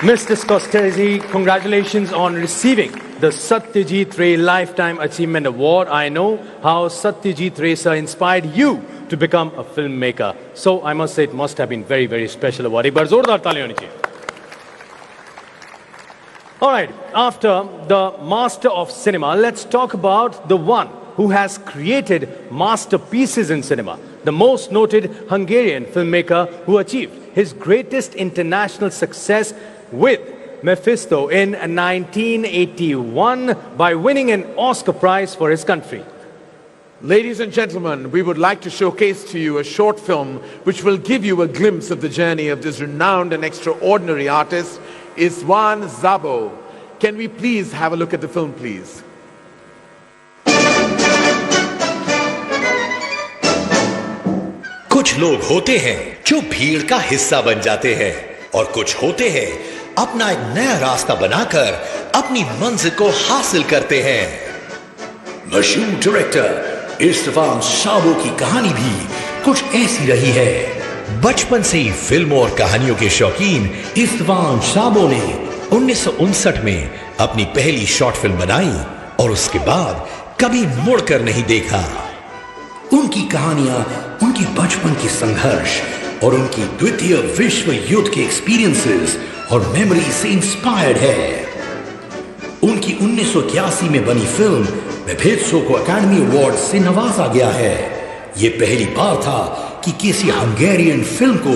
Mr. Scorsese, congratulations on receiving the Satyajit Ray Lifetime Achievement Award. I know how Satyajit Ray sir inspired you to become a filmmaker. So I must say it must have been very, very special award. एक बार जोरदार ताली होनी चाहिए. All right, after the master of cinema, let's talk about the one who has created masterpieces in cinema, the most noted Hungarian filmmaker who achieved his greatest international success with Mephisto in 1981 by winning an Oscar Prize for his country. Ladies and gentlemen, we would like to showcase to you a short film which will give you a glimpse of the journey of this renowned and extraordinary artist, István Szabó. Can we please have a look at the film, please? कुछ लोग होते हैं जो भीड़ का हिस्सा बन जाते हैं और कुछ होते हैं अपना एक नया रास्ता बनाकर अपनी मंजिल को हासिल करते हैं। मशहूर डायरेक्टर इस्टवान साबो की कहानी भी कुछ ऐसी रही है। बचपन से ही फिल्मों और कहानियों के शौकीन इस्टवान साबो ने 1959 में अपनी पहली शॉर्ट फिल्म बनाई और उसके बाद कभी मुड़कर नहीं देखा। उनकी कहानियां उनकी बचपन की संघर्ष और उनकी द्वितीय विश्व युद्ध के एक्सपीरियंसेस और मेमोरी से इंस्पायर्ड है। उनकी 1981 में बनी फिल्म मेफिस्टो को अकेडमी अवार्ड से नवाजा गया है। यह पहली बार था कि किसी हंगेरियन फिल्म को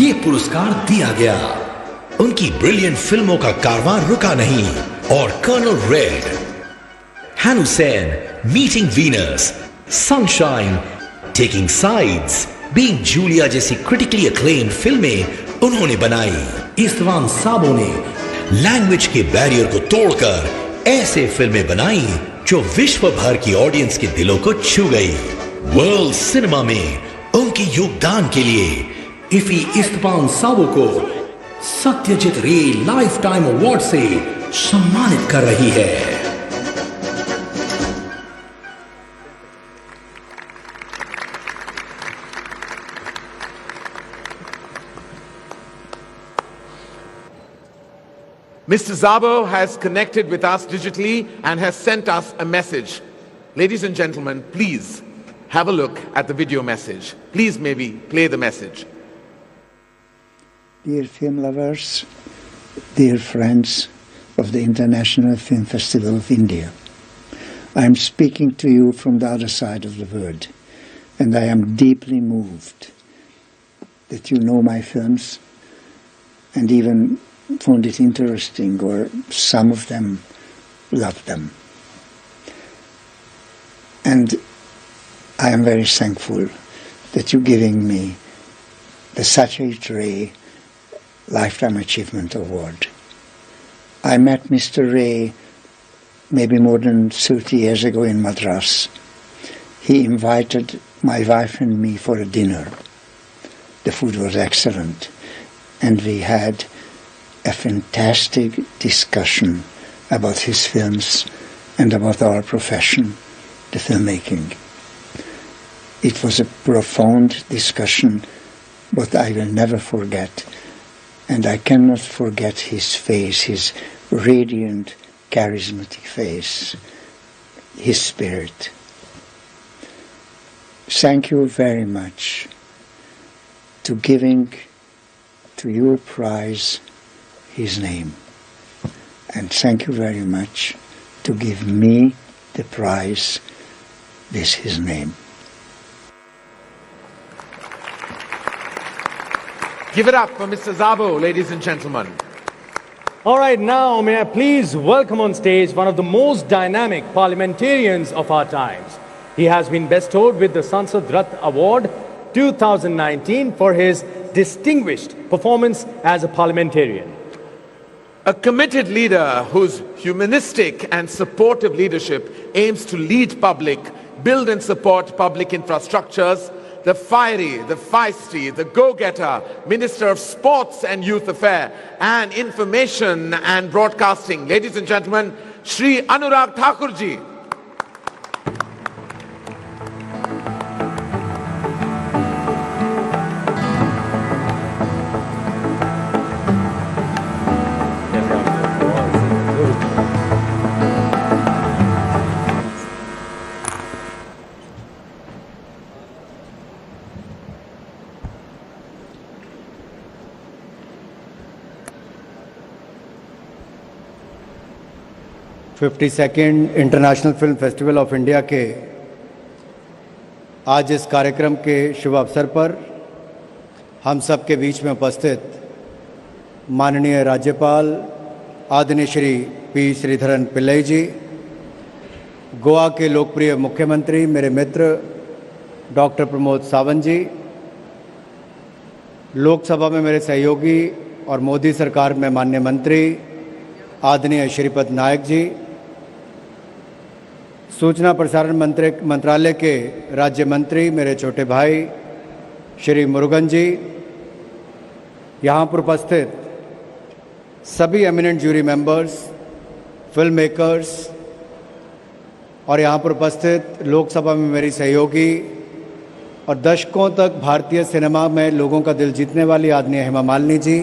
यह पुरस्कार दिया गया। उनकी ब्रिलियंट फिल्मों का कारवां रुका नहीं और colonel Redl, Hanussen, meeting Venus, sunshine, taking sides, being Julia जैसी क्रिटिकली अक्लेम्ड फिल्में उन्होंने बनाई। इस्टवान साबो ने लैंग्वेज के बैरियर को तोड़कर ऐसे फिल्में बनाई जो विश्व भर की ऑडियंस के दिलों को छू गई। वर्ल्ड सिनेमा में उनके योगदान के लिए इफी इस्टवान साबो को सत्यजीत रे लाइफ टाइम अवार्ड से सम्मानित कर रही है। Mr. Szabó has connected with us digitally and has sent us a message. Ladies and gentlemen, please have a look at the video message. Please maybe play the message. Dear film lovers, dear friends of the International Film Festival of India, I am speaking to you from the other side of the world, and I am deeply moved that you know my films and even found it interesting, or some of them loved them. And I am very thankful that you're giving me the Satyajit Ray Lifetime Achievement Award. I met Mr. Ray maybe more than 30 years ago in Madras. He invited my wife and me for a dinner. The food was excellent, and we had a fantastic discussion about his films and about our profession, the filmmaking. It was a profound discussion, but I will never forget, and I cannot forget his face, his radiant, charismatic face, his spirit. Thank you very much to giving to your prize his name. And thank you very much to give me the prize with his name. Give it up for Mr. Szabó, ladies and gentlemen. All right, now may I please welcome on stage one of the most dynamic parliamentarians of our times. He has been bestowed with the Sansad Ratna Award 2019 for his distinguished performance as a parliamentarian. A committed leader whose humanistic and supportive leadership aims to lead public, build and support public infrastructures, the fiery, the feisty, the go-getter, Minister of Sports and Youth Affairs and Information and Broadcasting. Ladies and gentlemen, Shri Anurag Thakur ji. 52nd international film festival of India के आज इस कार्यक्रम के शुभ अवसर पर हम सब के बीच में उपस्थित माननीय राज्यपाल आदरणीय श्री पी श्रीधरन पिल्लई जी, गोवा के लोकप्रिय मुख्यमंत्री मेरे मित्र डॉक्टर प्रमोद सावंत जी, लोकसभा में मेरे सहयोगी और मोदी सरकार में माननीय मंत्री आदरणीय श्रीपद नायक जी, सूचना प्रसारण मंत्रालय के राज्य मंत्री मेरे छोटे भाई श्री मुरुगन जी, यहाँ पर उपस्थित सभी eminent jury members, film makers और यहाँ पर उपस्थित लोकसभा में मेरी सहयोगी और दशकों तक भारतीय सिनेमा में लोगों का दिल जीतने वाली आदरणीय हेमा मालिनी जी,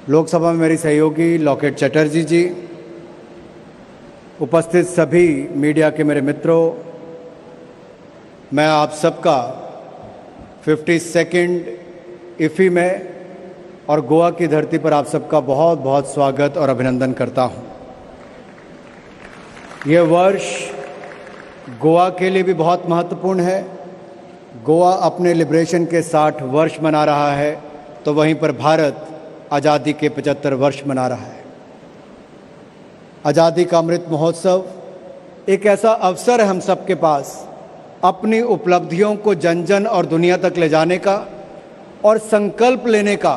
लोकसभा में मेरी सहयोगी लॉकेट चटर्जी जी, उपस्थित सभी मीडिया के मेरे मित्रों, मैं आप सबका 52nd इफ़ी में और गोवा की धरती पर आप सबका बहुत बहुत स्वागत और अभिनंदन करता हूं। यह वर्ष गोवा के लिए भी बहुत महत्वपूर्ण है। गोवा अपने लिबरेशन के 60 वर्ष मना रहा है, तो वहीं पर भारत आज़ादी के 75 वर्ष मना रहा है। आज़ादी का अमृत महोत्सव एक ऐसा अवसर है हम सबके पास अपनी उपलब्धियों को जन जन और दुनिया तक ले जाने का और संकल्प लेने का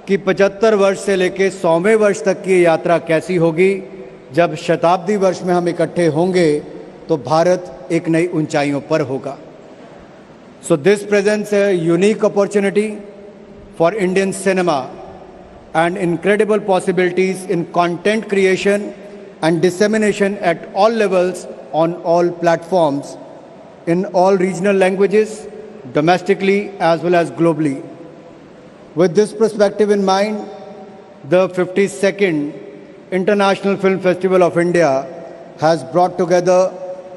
कि 75 वर्ष से लेकर 100वें वर्ष तक की यात्रा कैसी होगी। जब शताब्दी वर्ष में हम इकट्ठे होंगे तो भारत एक नई ऊंचाइयों पर होगा। So this presents a unique opportunity for Indian cinema and incredible possibilities in content creation and dissemination at all levels on all platforms in all regional languages, domestically as well as globally. With this perspective in mind, the 52nd International Film Festival of India has brought together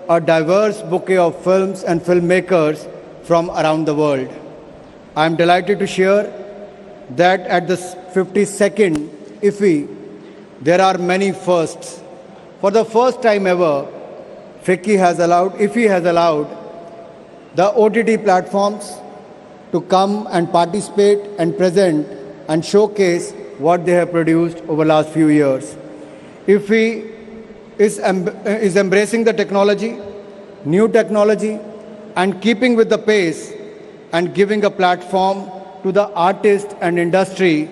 a diverse bouquet of films and filmmakers from around the world. I am delighted to share that at the 52nd IFFI, there are many firsts. For the first time ever, IFFI has allowed the OTT platforms to come and participate and present and showcase what they have produced over the last few years. IFFI is embracing the technology, new technology, and keeping with the pace and giving a platform to the artists and industry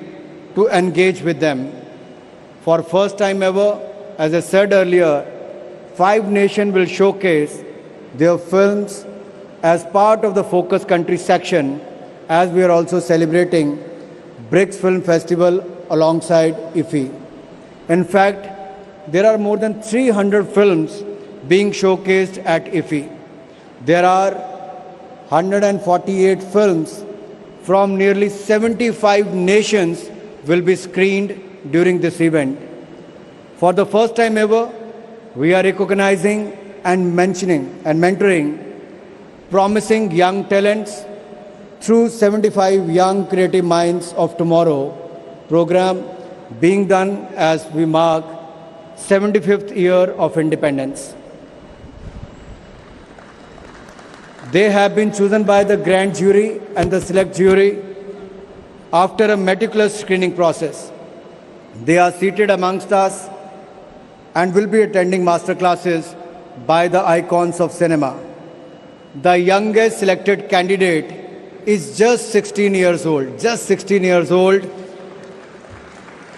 to engage with them. For first time ever, as I said earlier, 5 nations will showcase their films as part of the Focus Country section, as we are also celebrating BRICS Film Festival alongside IFFI. In fact, there are more than 300 films being showcased at IFFI. There are 148 films from nearly 75 nations will be screened during this event. For the first time ever, we are recognizing and mentoring promising young talents through 75 Young Creative Minds of Tomorrow program being done as we mark 75th year of independence. They have been chosen by the grand jury and the select jury after a meticulous screening process. They are seated amongst us and will be attending master classes by the icons of cinema. The youngest selected candidate is just 16 years old,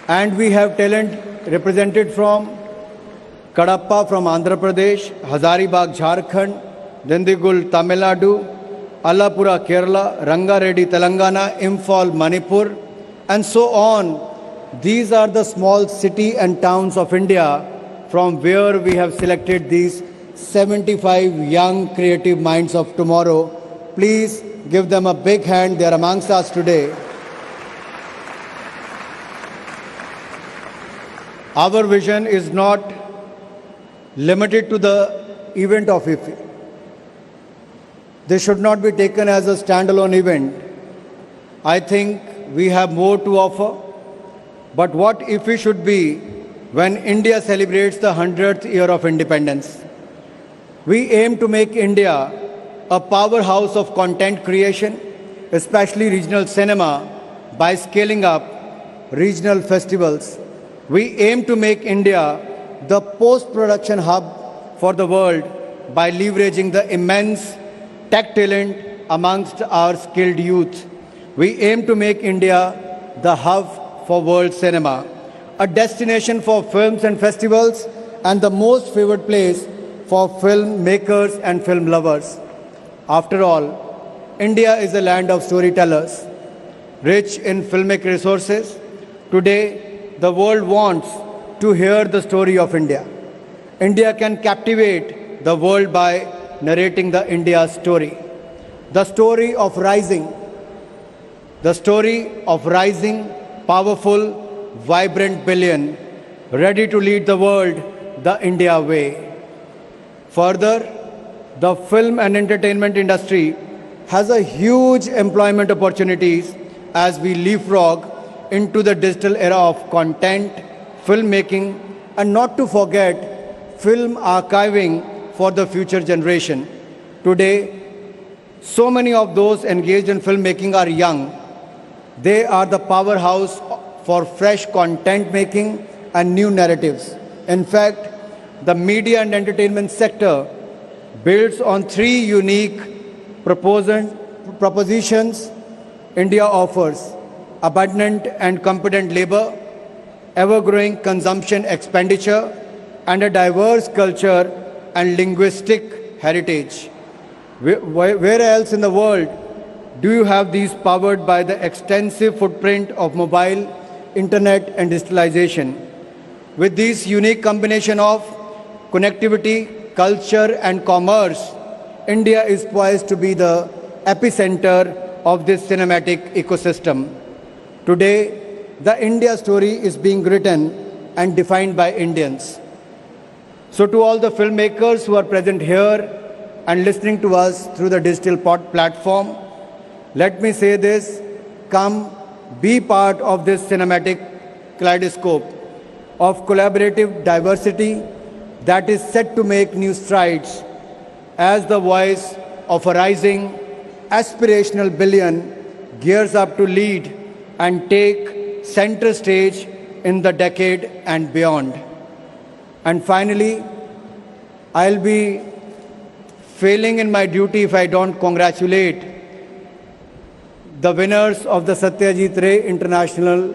and we have talent represented from Kadapa from Andhra Pradesh, Hazaribagh Jharkhand, Dindigul Tamil Nadu, Allapura Kerala, Rangareddy Telangana, Imphal Manipur, and so on. These are the small city and towns of India from where we have selected these 75 young creative minds of tomorrow. Please give them a big hand. They are amongst us today. Our vision is not limited to the event of IFFI. This should not be taken as a standalone event. I think we have more to offer, but what IFFI should be when India celebrates the 100th year of independence. We aim to make India a powerhouse of content creation, especially regional cinema, by scaling up regional festivals. We aim to make India the post-production hub for the world by leveraging the immense tech talent amongst our skilled youth. We aim to make India the hub for world cinema, a destination for films and festivals, and the most favored place for filmmakers and film lovers. After all, India is a land of storytellers, rich in filmic resources. Today, the world wants to hear the story of India. India can captivate the world by narrating the India story. The story of rising, powerful, vibrant billion, ready to lead the world the India way. Further, the film and entertainment industry has a huge employment opportunities as we leapfrog into the digital era of content, filmmaking, and not to forget, film archiving for the future generation. Today, so many of those engaged in filmmaking are young. They are the powerhouse for fresh content making and new narratives. In fact, the media and entertainment sector builds on three unique propositions India offers: abundant and competent labor, ever-growing consumption expenditure, and a diverse culture and linguistic heritage. Where else in the world do you have these powered by the extensive footprint of mobile, internet, and digitalization? With this unique combination of connectivity, culture, and commerce, India is poised to be the epicenter of this cinematic ecosystem. Today, the India story is being written and defined by Indians. So to all the filmmakers who are present here and listening to us through the digital platform, let me say this: come be part of this cinematic kaleidoscope of collaborative diversity that is set to make new strides as the voice of a rising aspirational billion gears up to lead and take center stage in the decade and beyond. And finally, I'll be failing in my duty if I don't congratulate the winners of the Satyajit Ray International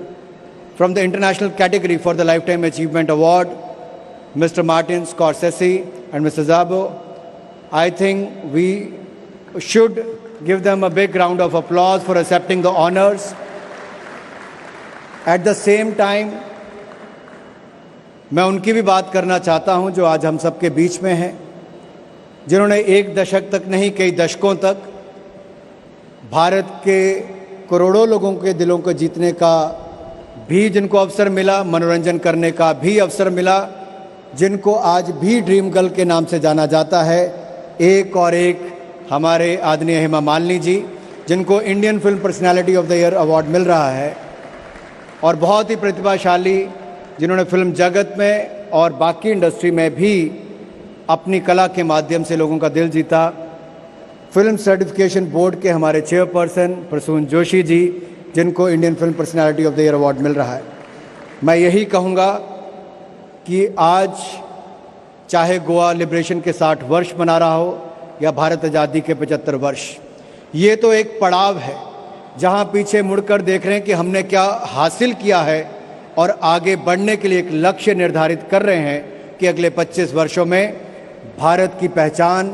from the international category for the Lifetime Achievement Award, Mr. Martin Scorsese and Mr. Szabo. I think we should give them a big round of applause for accepting the honors. At the same time, मैं उनकी भी बात करना चाहता हूं जो आज हम सबके बीच में हैं, जिन्होंने एक दशक तक नहीं कई दशकों तक भारत के करोड़ों लोगों के दिलों को जीतने का भी जिनको अवसर मिला, मनोरंजन करने का भी अवसर मिला, जिनको आज भी ड्रीम गर्ल के नाम से जाना जाता है। एक और एक हमारे आदरणीय हेमा मालिनी जी, जिनको Indian film personality of the year award मिल रहा है, और बहुत ही प्रतिभाशाली जिन्होंने फिल्म जगत में और बाकी इंडस्ट्री में भी अपनी कला के माध्यम से लोगों का दिल जीता। फिल्म सर्टिफिकेशन बोर्ड के हमारे चेयरपर्सन प्रसून जोशी जी, जिनको Indian film personality of the year award मिल रहा है। मैं यही कहूँगा कि आज चाहे गोवा लिबरेशन के 60 वर्ष मना रहा हो या भारत आज़ादी के 75 वर्ष, ये तो एक पड़ाव है जहाँ पीछे मुड़कर देख रहे हैं कि हमने क्या हासिल किया है और आगे बढ़ने के लिए एक लक्ष्य निर्धारित कर रहे हैं कि अगले 25 वर्षों में भारत की पहचान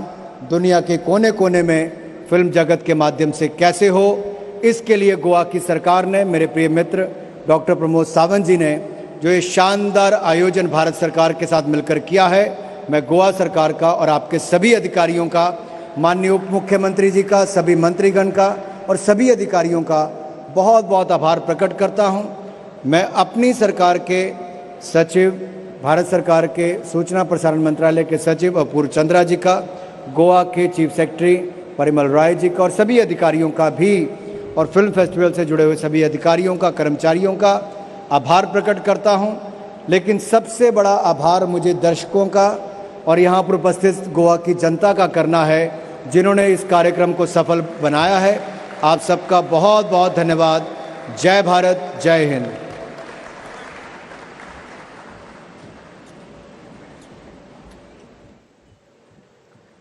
दुनिया के कोने कोने में फिल्म जगत के माध्यम से कैसे हो। इसके लिए गोवा की सरकार ने, मेरे प्रिय मित्र डॉक्टर प्रमोद सावंत जी ने जो ये शानदार आयोजन भारत सरकार के साथ मिलकर किया है, मैं गोवा सरकार का और आपके सभी अधिकारियों का, माननीय उप मुख्यमंत्री जी का, सभी मंत्रीगण का और सभी अधिकारियों का बहुत बहुत आभार प्रकट करता हूं। मैं अपनी सरकार के सचिव, भारत सरकार के सूचना प्रसारण मंत्रालय के सचिव अपूर्व चंद्रा जी का, गोवा के चीफ सेक्रेटरी परिमल राय जी का और सभी अधिकारियों का भी, और फिल्म फेस्टिवल से जुड़े हुए सभी अधिकारियों का, कर्मचारियों का आभार प्रकट करता हूं। लेकिन सबसे बड़ा आभार मुझे दर्शकों का और यहाँ पर उपस्थित गोवा की जनता का करना है, जिन्होंने इस कार्यक्रम को सफल बनाया है। आप सबका बहुत बहुत धन्यवाद। जय भारत, जय Hind.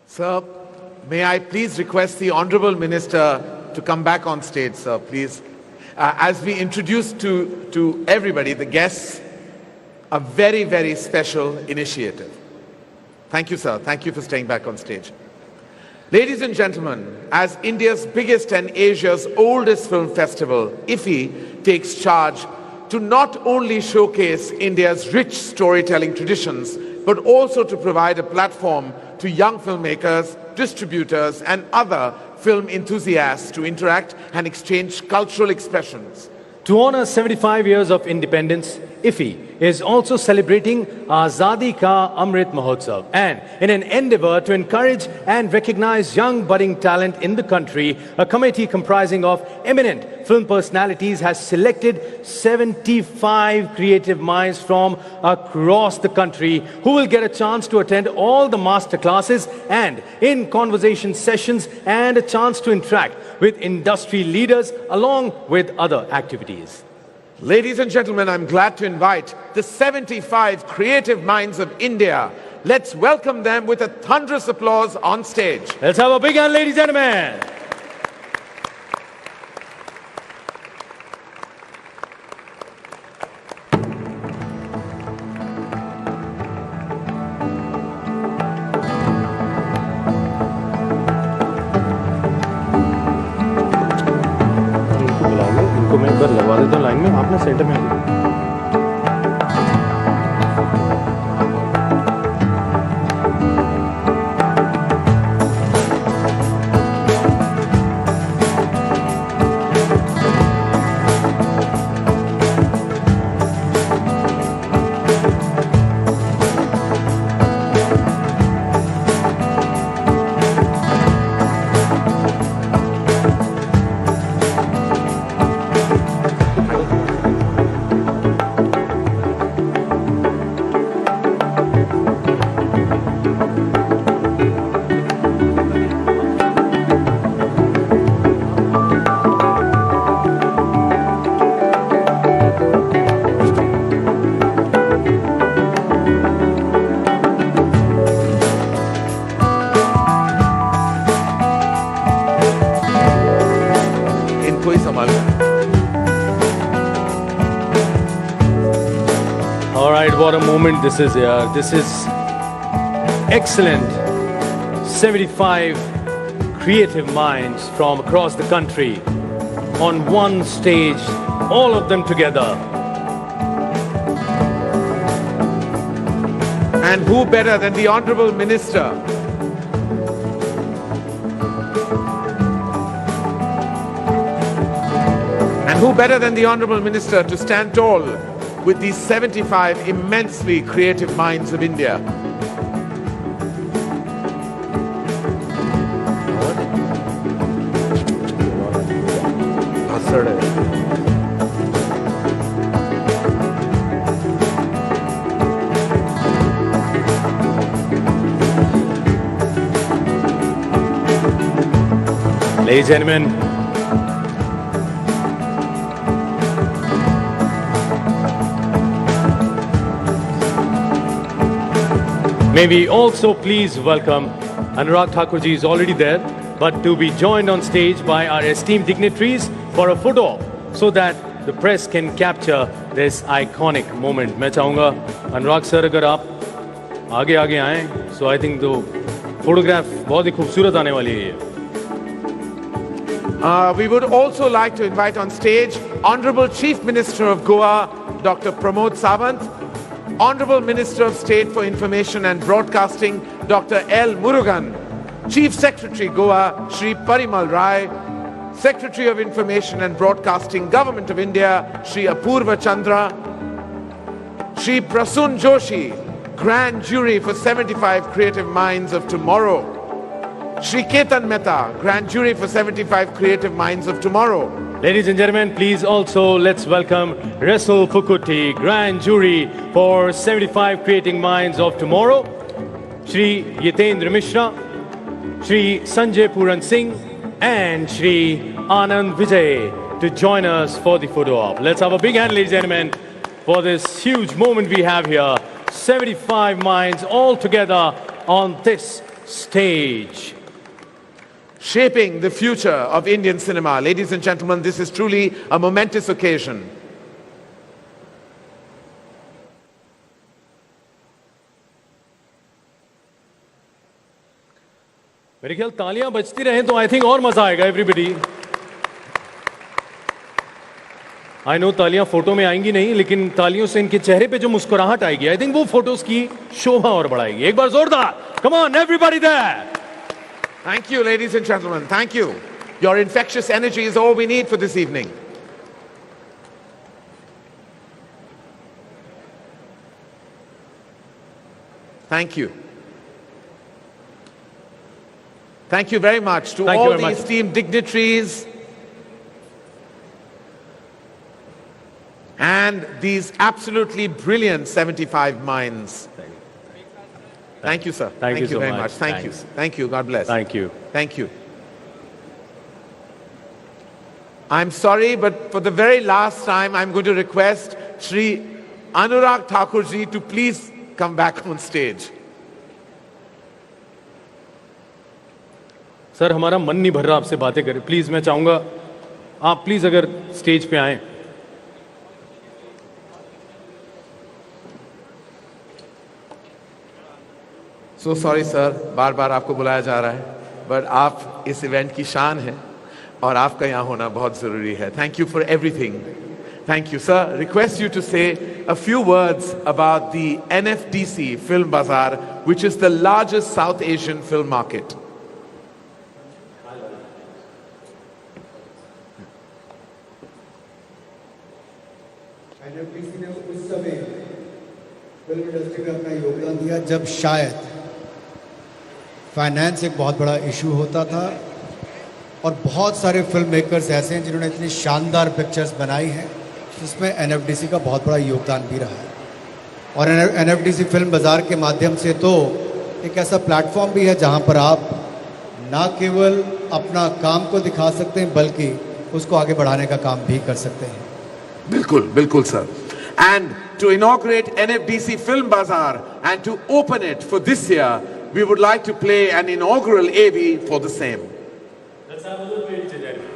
Sir, may I please request the Honorable Minister to come back on stage, sir, please. As we introduce to everybody, the guests, a very, very special initiative. Thank you, sir. Thank you for staying back on stage. Ladies and gentlemen, as India's biggest and Asia's oldest film festival, IFFI takes charge to not only showcase India's rich storytelling traditions, but also to provide a platform to young filmmakers, distributors, and other film enthusiasts to interact and exchange cultural expressions. To honor 75 years of independence, IFFI is also celebrating Azadi Ka Amrit Mahotsav, and in an endeavor to encourage and recognize young budding talent in the country, a committee comprising of eminent film personalities has selected 75 creative minds from across the country who will get a chance to attend all the master classes and in conversation sessions and a chance to interact with industry leaders along with other activities. Ladies and gentlemen, I'm glad to invite the 75 creative minds of India. Let's welcome them with a thunderous applause on stage. Let's have a big hand, ladies and gentlemen. इनको मैं एक बार लगवा देता हूँ line में, आप ना centre में आ जाइए। All right, what a moment this is here. This is excellent. 75 creative minds from across the country on one stage, all of them together. And who better than the Honorable Minister? And who better than the Honorable Minister to stand tall with these 75 immensely creative minds of India? Ladies and gentlemen, may we also please welcome Anurag Thakur ji is already there, but to be joined on stage by our esteemed dignitaries for a photo so that the press can capture this iconic moment. मैं चाहूँगा अनुराग sir अगर आप आगे आगे आएं, so I think the photograph बहुत ही खूबसूरत आने वाली है. We would also like to invite on stage Honorable Chief Minister of Goa, Dr. Pramod Sawant, Honorable Minister of State for Information and Broadcasting, Dr. L. Murugan, Chief Secretary Goa, Shri Parimal Rai, Secretary of Information and Broadcasting, Government of India, Shri Apurva Chandra, Shri Prasun Joshi, Grand Jury for 75 Creative Minds of Tomorrow, Shri Ketan Mehta, Grand Jury for 75 Creative Minds of Tomorrow. Ladies and gentlemen, please also let's welcome Russell Pukuti, Grand Jury for 75 Creating Minds of Tomorrow, Shri Yitendra Mishra, Shri Sanjay Puran Singh, and Shri Anand Vijay to join us for the photo op. Let's have a big hand, ladies and gentlemen, for this huge moment we have here. 75 minds all together on this stage. Shaping the future of Indian cinema. Ladies and gentlemen, this is truly a momentous occasion. मेरे ख्याल तालियां बजती रहें तो I think और मजा आएगा everybody. I know तालियां फोटो में आएंगी नहीं, लेकिन तालियों से इनके चेहरे पे जो मुस्कुराहट आएगी, आई थिंक वो फोटोज की शोभा और बढ़ाएगी. एक बार जोरदार, come on everybody there. Thank you, ladies and gentlemen. Thank you. Your infectious energy is all we need for this evening. Thank you. Thank you very much to all the esteemed dignitaries and these absolutely brilliant 75 minds. Thank you, sir. Thank you so very much. much. Thank Thanks. you. Thank you. God bless. Thank you. Thank you. I'm sorry, but for the very last time, I'm going to request Shri Anurag Thakurji to please come back on stage. Sir हमारा मन नहीं भर रहा आपसे बातें करें. Please मैं चाहूंगा आप प्लीज अगर स्टेज पे आए. So sorry, sir. बार बार आपको बुलाया जा रहा है, but आप इस इवेंट की शान हैं और आपका यहाँ होना बहुत जरूरी है. Thank you for everything. Thank you, sir. Request you to say a few words about the NFDC Film Bazaar, which is the largest South Asian film market. NFDC ने उस समय फिल्म इंडस्ट्री में अपना योगदान दिया जब शायद फाइनेंस एक बहुत बड़ा इशू होता था, और बहुत सारे फिल्म मेकर्स ऐसे हैं जिन्होंने इतनी शानदार पिक्चर्स बनाई हैं जिसमें NFDC का बहुत बड़ा योगदान भी रहा है. और NFDC फिल्म बाज़ार के माध्यम से तो एक ऐसा प्लेटफॉर्म भी है जहां पर आप ना केवल अपना काम को दिखा सकते हैं बल्कि उसको आगे बढ़ाने का काम भी कर सकते हैं. बिल्कुल बिल्कुल sir. And to inaugurate NFDC Film Bazaar and to open it for this year, we would like to play an inaugural AV for the same. Let's have a look, ladies and gentlemen.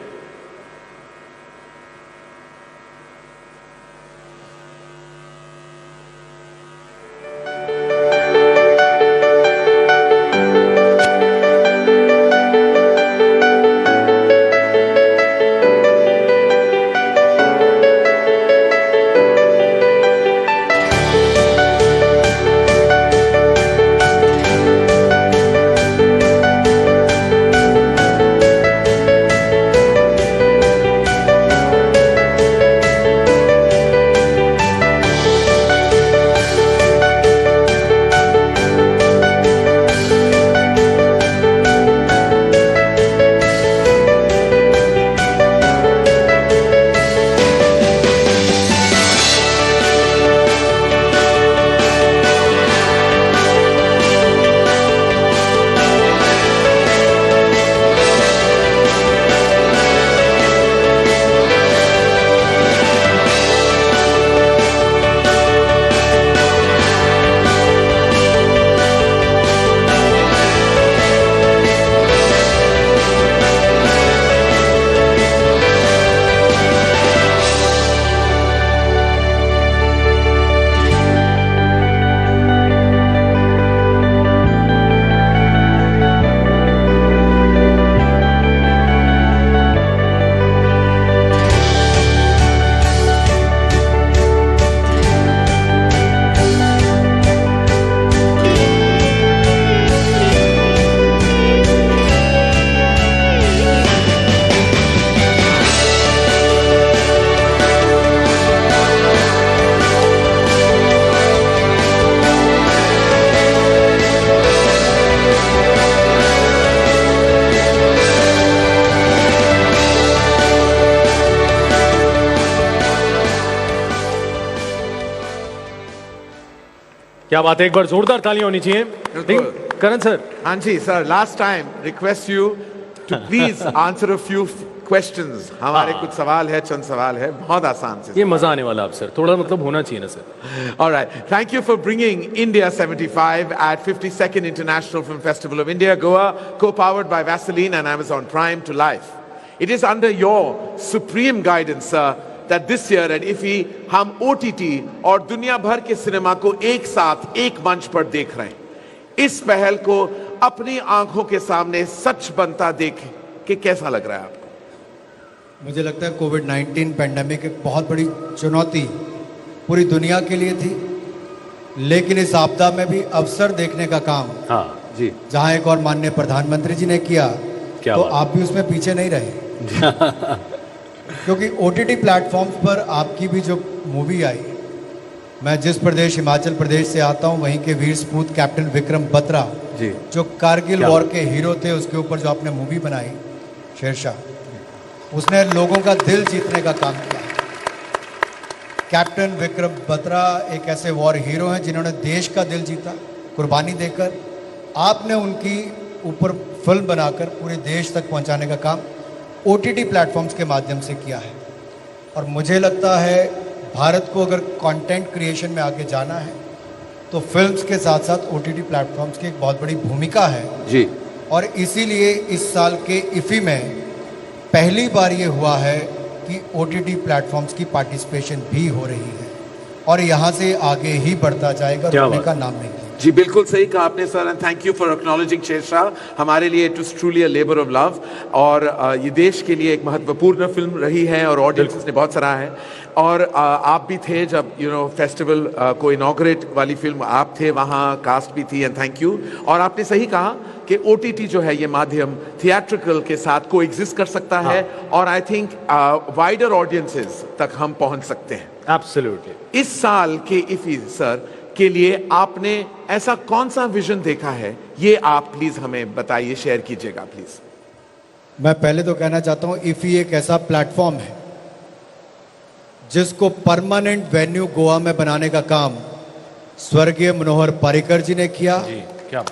क्या बात है, एक बार जोरदार तालियां होनी चाहिए। बिल्कुल। करण sir, Anji, sir, last time, request you to please answer a few questions. हमारे कुछ सवाल है, चंद सवाल है, बहुत आसान से। ये मजा आने वाला आप सर, थोड़ा मतलब होना चाहिए ना sir. All right. Thank you for bringing India 75 at 52nd International Film Festival of India, Goa, co-powered by Vaseline and Amazon Prime to life. It is under your supreme guidance, sir, that this year at IFFI हम OTT और दुनिया भर के cinema को एक साथ एक मंच पर देख रहे हैं। इस पहल को अपनी आंखों के सामने सच बनता देख के कैसा लग रहा है आपको? मुझे लगता है कोविड-19 पैंडेमिक एक बहुत बड़ी चुनौती पूरी दुनिया के लिए थी, लेकिन इस आपदा में भी अवसर देखने का काम हाँ जी, जहां एक और माननीय प्रधानमंत्री जी ने किया, क्या तो बात। आप भी उसमें पीछे नहीं रहे। क्योंकि OTT प्लेटफॉर्म्स पर आपकी भी जो मूवी आई, मैं जिस प्रदेश हिमाचल प्रदेश से आता हूं, वहीं के वीर सपूत कैप्टन विक्रम बत्रा जी, जो कारगिल क्या वॉर के हीरो थे, उसके ऊपर जो आपने मूवी बनाई शेरशाह, उसने लोगों का दिल जीतने का काम किया। कैप्टन विक्रम बत्रा एक ऐसे वॉर हीरो हैं जिन्होंने देश का दिल जीता कुर्बानी देकर। आपने उनकी ऊपर फिल्म बनाकर पूरे देश तक पहुंचाने का काम OTT प्लेटफॉर्म्स के माध्यम से किया है। और मुझे लगता है भारत को अगर कंटेंट क्रिएशन में आगे जाना है तो फिल्म्स के साथ साथ OTT प्लेटफॉर्म्स की एक बहुत बड़ी भूमिका है जी। और इसीलिए इस साल के IFFI में पहली बार ये हुआ है कि OTT प्लेटफॉर्म्स की पार्टिसिपेशन भी हो रही है और यहाँ से आगे ही बढ़ता जाएगा, रुकने का नाम नहीं। जी बिल्कुल सही कहा आपने sir, and thank you for acknowledging Shershaah. हमारे लिए it was truly a labour of love और ये देश के लिए एक महत्वपूर्ण फिल्म रही है और ऑडियंस ने बहुत सराहा है। और आप भी थे जब फेस्टिवल को इनॉग्रेट वाली फिल्म आप थे, वहाँ कास्ट भी थी, एंड थैंक यू। और आपने सही कहा कि OTT जो है ये माध्यम थिएट्रिकल के साथ को एग्जिस्ट कर सकता है और आई थिंक वाइडर ऑडियंसेस तक हम पहुंच सकते हैं। एब्सोल्युटली। इस साल के IFFI सर के लिए आपने ऐसा कौन सा विजन देखा है, ये आप प्लीज हमें बताइए, शेयर कीजिएगा प्लीज। मैं पहले तो कहना चाहता हूँ IFFI एक ऐसा प्लेटफॉर्म है जिसको परमानेंट वेन्यू गोवा में बनाने का काम स्वर्गीय मनोहर पर्रिकर जी ने किया जी, क्या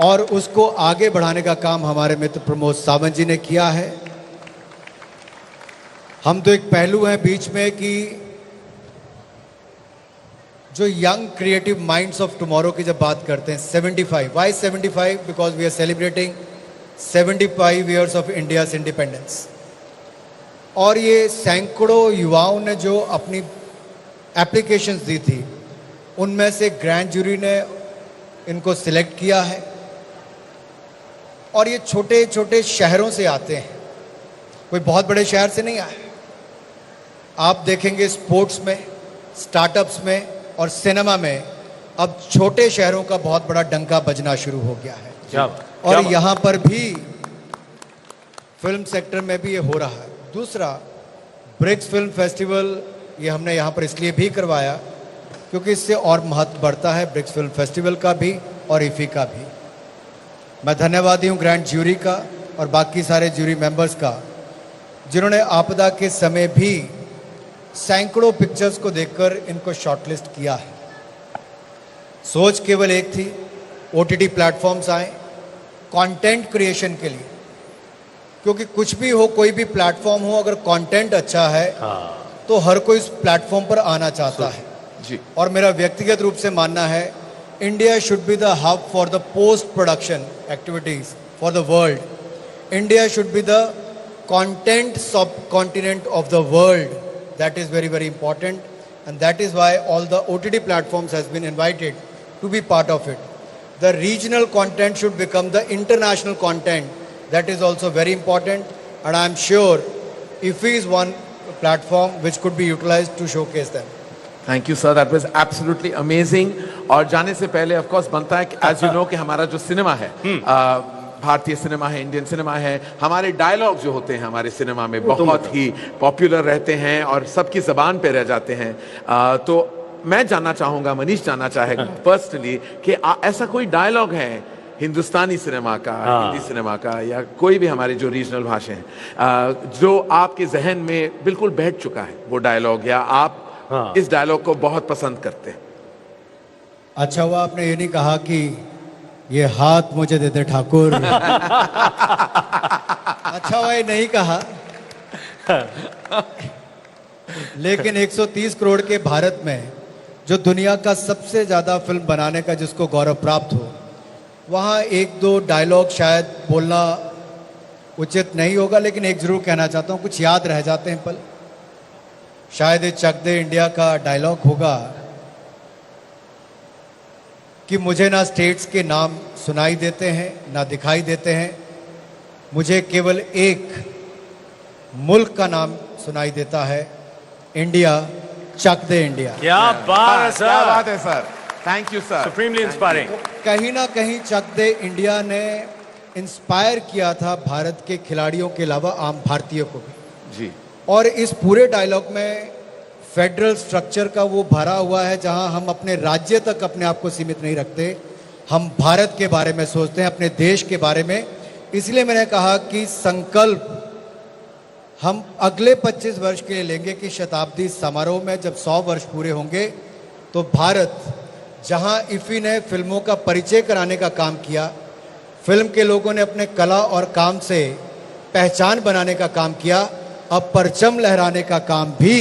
और उसको आगे बढ़ाने का काम हमारे मित्र प्रमोद सावंत जी ने किया है। हम तो एक पहलू हैं बीच में कि जो young creative minds of tomorrow की जब बात करते हैं 75, why 75? Because we are celebrating 75 years of India's independence. और ये सैकड़ों युवाओं ने जो अपनी एप्लीकेशंस दी थी, उनमें से ग्रैंड जूरी ने इनको सिलेक्ट किया है और ये छोटे छोटे शहरों से आते हैं, कोई बहुत बड़े शहर से नहीं आए। आप देखेंगे स्पोर्ट्स में, स्टार्टअप्स में और सिनेमा में अब छोटे शहरों का बहुत बड़ा डंका बजना शुरू हो गया है। और यहाँ पर भी फिल्म सेक्टर में भी ये हो रहा है। दूसरा, ब्रिक्स फिल्म फेस्टिवल ये हमने यहाँ पर इसलिए भी करवाया क्योंकि इससे और महत्व बढ़ता है ब्रिक्स फिल्म फेस्टिवल का भी और IFFI का भी। मैं धन्यवादी हूँ ग्रैंड ज्यूरी का और बाकी सारे ज्यूरी मेंबर्स का, जिन्होंने आपदा के समय भी सैकड़ों पिक्चर्स को देखकर इनको शॉर्टलिस्ट किया है। सोच केवल एक थी, OTT प्लेटफॉर्म्स आए कंटेंट क्रिएशन के लिए, क्योंकि कुछ भी हो, कोई भी प्लेटफॉर्म हो, अगर कंटेंट अच्छा है तो हर कोई इस प्लेटफॉर्म पर आना चाहता है जी। और मेरा व्यक्तिगत रूप से मानना है India should be the hub for the post production activities for the world. India should be the content subcontinent of the world. That is very, very important, and that is why all the OTT platforms has been invited to be part of it. The regional content should become the international content. That is also very important, and I am sure IFFI is one platform which could be utilized to showcase them. Thank you, sir. That was absolutely amazing. और जाने से पहले of course बनता है, as you know, कि हमारा जो cinema है, भारतीय सिनेमा है, इंडियन सिनेमा है, हमारे डायलॉग जो होते हैं हमारे सिनेमा में बहुत ही पॉपुलर रहते हैं और सबकी जबान पे रह जाते हैं। तो मैं जानना चाहूँगा, मनीष जानना चाहेगा पर्सनली कि ऐसा कोई डायलॉग है हिंदुस्तानी सिनेमा का, हिंदी सिनेमा का या कोई भी हमारे जो रीजनल भाषा हैं, जो आपके जहन में बिल्कुल बैठ चुका है वो डायलॉग, या आप इस डायलॉग को बहुत पसंद करते हैं। अच्छा हुआ आपने ये नहीं कहा कि ये हाथ मुझे दे दे ठाकुर। अच्छा हुआ ये नहीं कहा। लेकिन 130 करोड़ के भारत में जो दुनिया का सबसे ज्यादा फिल्म बनाने का जिसको गौरव प्राप्त हो, वहाँ एक दो डायलॉग शायद बोलना उचित नहीं होगा, लेकिन एक जरूर कहना चाहता हूँ, कुछ याद रह जाते हैं पल। शायद ये चक दे इंडिया का डायलॉग होगा कि मुझे ना स्टेट्स के नाम सुनाई देते हैं ना दिखाई देते हैं, मुझे केवल एक मुल्क का नाम सुनाई देता है, इंडिया, चक दे इंडिया। क्या बात है सर, क्या बात है sir, thank you sir, supremely inspiring. कहीं ना कहीं चक दे इंडिया ने इंस्पायर किया था भारत के खिलाड़ियों के अलावा आम भारतीयों को भी जी। और इस पूरे डायलॉग में फेडरल स्ट्रक्चर का वो भरा हुआ है, जहां हम अपने राज्य तक अपने आप को सीमित नहीं रखते, हम भारत के बारे में सोचते हैं, अपने देश के बारे में। इसलिए मैंने कहा कि संकल्प हम अगले 25 वर्ष के लिए लेंगे कि शताब्दी समारोह में जब 100 वर्ष पूरे होंगे तो भारत, जहां इफ़ी ने फिल्मों का परिचय कराने का काम किया, फिल्म के लोगों ने अपने कला और काम से पहचान बनाने का काम किया, अब परचम लहराने का काम भी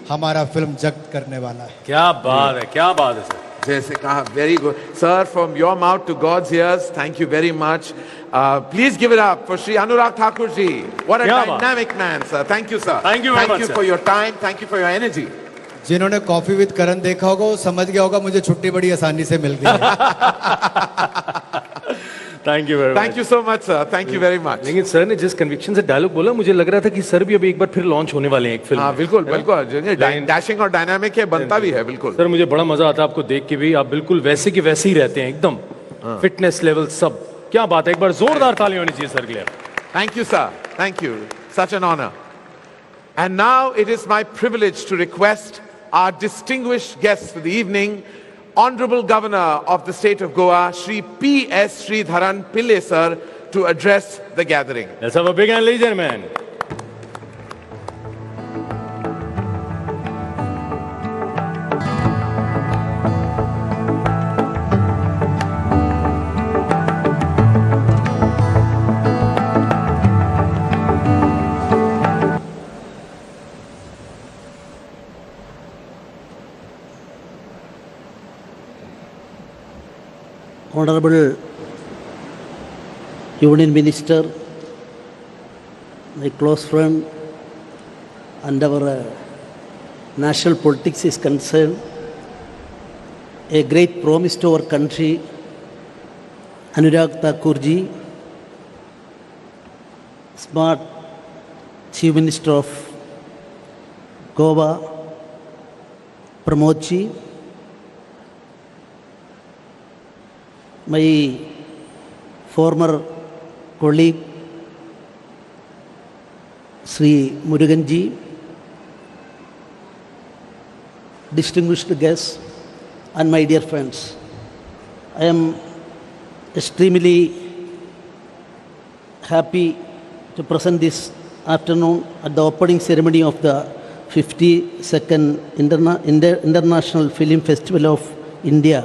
हमारा फिल्म जगत करने वाला है। क्या बात है, क्या बात है सर। जैसे कहा, very good sir, from your mouth to God's ears, thank you very much. Please give it up for Shri Anurag Thakur ji. What a dynamic man sir, thank you sir, thank you very much for your time, thank you for your energy. जिन्होंने coffee with Karan देखा होगा वो समझ गया होगा मुझे छुट्टी बड़ी आसानी से मिल गई है। Thank you very much, thank you so much sir, thank you very much. लेकिन सर ने जिस कन्विक्शन से डायलॉग बोला, मुझे लग रहा था कि सर भी अभी एक बार फिर लॉन्च होने वाले हैं एक फिल्म। हाँ बिल्कुल बिल्कुल, डैशिंग और डायनामिक है, बनता भी है बिल्कुल। सर मुझे बड़ा मजा आता है आपको देख के भी, आप बिल्कुल वैसे के वैसे ही रहते हैं एकदम, फिटनेस लेवल सब। क्या बात है, एक बार जोरदार ताली होनी चाहिए सर के लिए। Thank you, sir. Thank you. Such an honor. And now it is my privilege to request our distinguished guest for the evening, Honorable Governor of the State of Goa, Shri P.S. Sridharan Pillai, sir, to address the gathering. Let's have a big hand, ladies and gentlemen. Honorable Union Minister, my close friend, and our national politics is concerned, a great promise to our country, Anurag Thakur ji, smart Chief Minister of Goa, Pramod ji, my former colleague Sri Murugan ji, distinguished guests, and my dear friends, I am extremely happy to present this afternoon at the opening ceremony of the 52nd International Film Festival of India.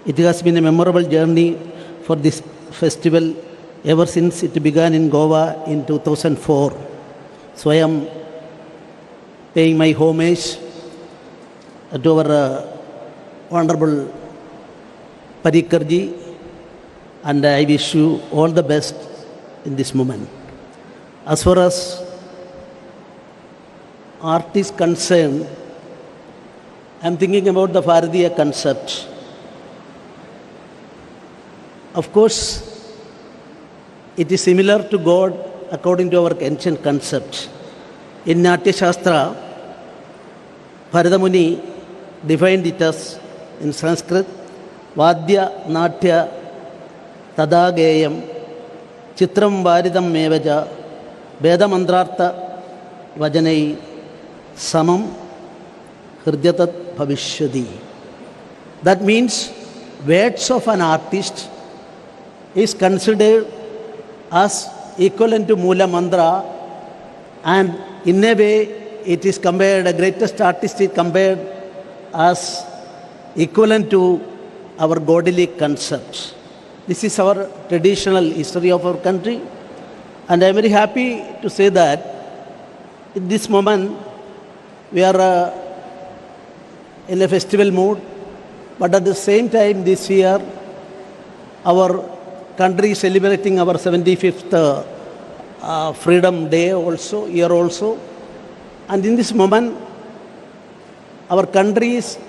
It has been a memorable journey for this festival ever since it began in Goa in 2004. So I am paying my homage to our Honorable Parrikar ji, and I wish you all the best in this moment. As far as art is concerned, I am thinking about the Bharatiya concept. Of course, it is similar to God according to our ancient concept. In Natya Shastra, Bharata Muni defined it as, in Sanskrit, Vadya Natya Tadageyam Chitram Varidam Mevaja Vedamandrartha Vajanai Samam Hridyatat Bhavishyadi. That means words of an artist is considered as equivalent to Mula Mantra, and in a way it is compared, the greatest artist is compared as equivalent to our godly concepts. This is our traditional history of our country, and I am very happy to say that in this moment we are in a festival mood, but at the same time this year our country is celebrating our 75th Freedom Day also, year also, and in this moment our country is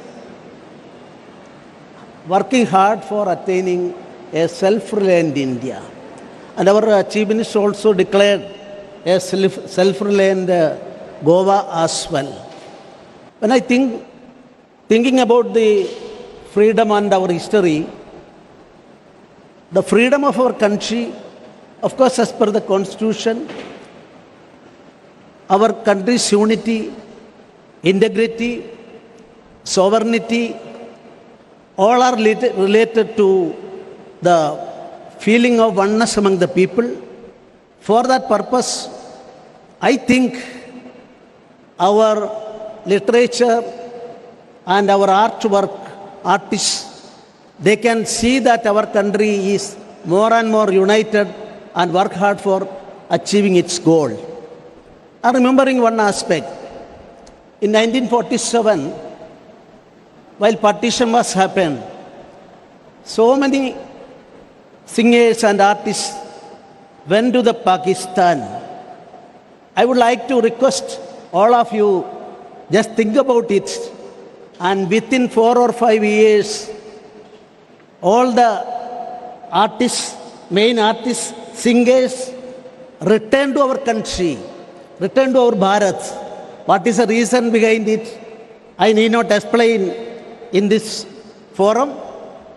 working hard for attaining a self-reliant India. And our Chief Minister also declared a self-reliant Goa as well. When I thinking about the freedom and our history, the freedom of our country, of course, as per the Constitution, our country's unity, integrity, sovereignty, all are related to the feeling of oneness among the people. For that purpose, I think our literature and our artwork, artists, they can see that our country is more and more united and work hard for achieving its goal. I'm remembering one aspect. In 1947, while partition was happened, so many singers and artists went to the Pakistan. I would like to request all of you, just think about it, and within 4 or 5 years, all the artists, main artists, singers, return to our country, return to our Bharat. What is the reason behind it? I need not explain in this forum,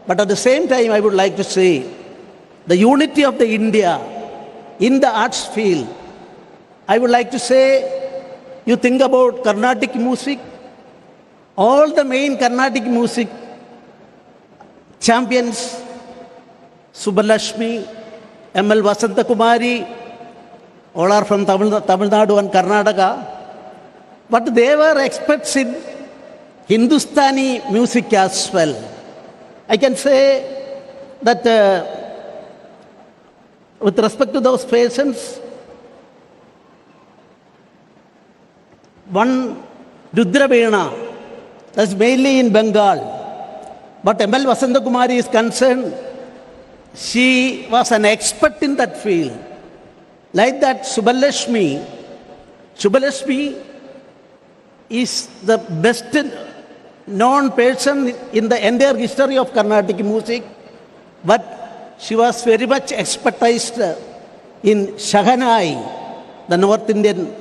but at the same time I would like to say the unity of the India in the arts field. I would like to say, you think about Carnatic music, all the main Carnatic music champions, Subbalakshmi, M.L. Vasanta Kumari, all are from Tamil Nadu and Karnataka, but they were experts in Hindustani music as well. I can say that with respect to those patients, one Rudra Veena, that's mainly in Bengal. But M.L. Vasanta Kumari is concerned, she was an expert in that field. Like that, Subbalakshmi is the best known person in the entire history of Carnatic music, but she was very much expertised in Shahanai, the North Indian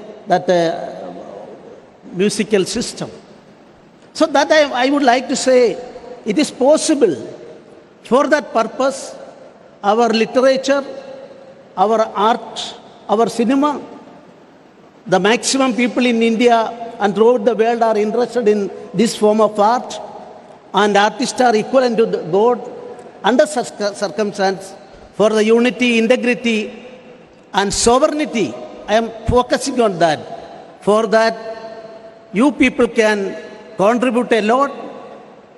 musical system. So that I would like to say, it is possible. For that purpose, our literature, our art, our cinema, the maximum people in India and throughout the world are interested in this form of art, and artists are equivalent to God under such circumstance. For the unity, integrity and sovereignty, I am focusing on that. For that, you people can contribute a lot.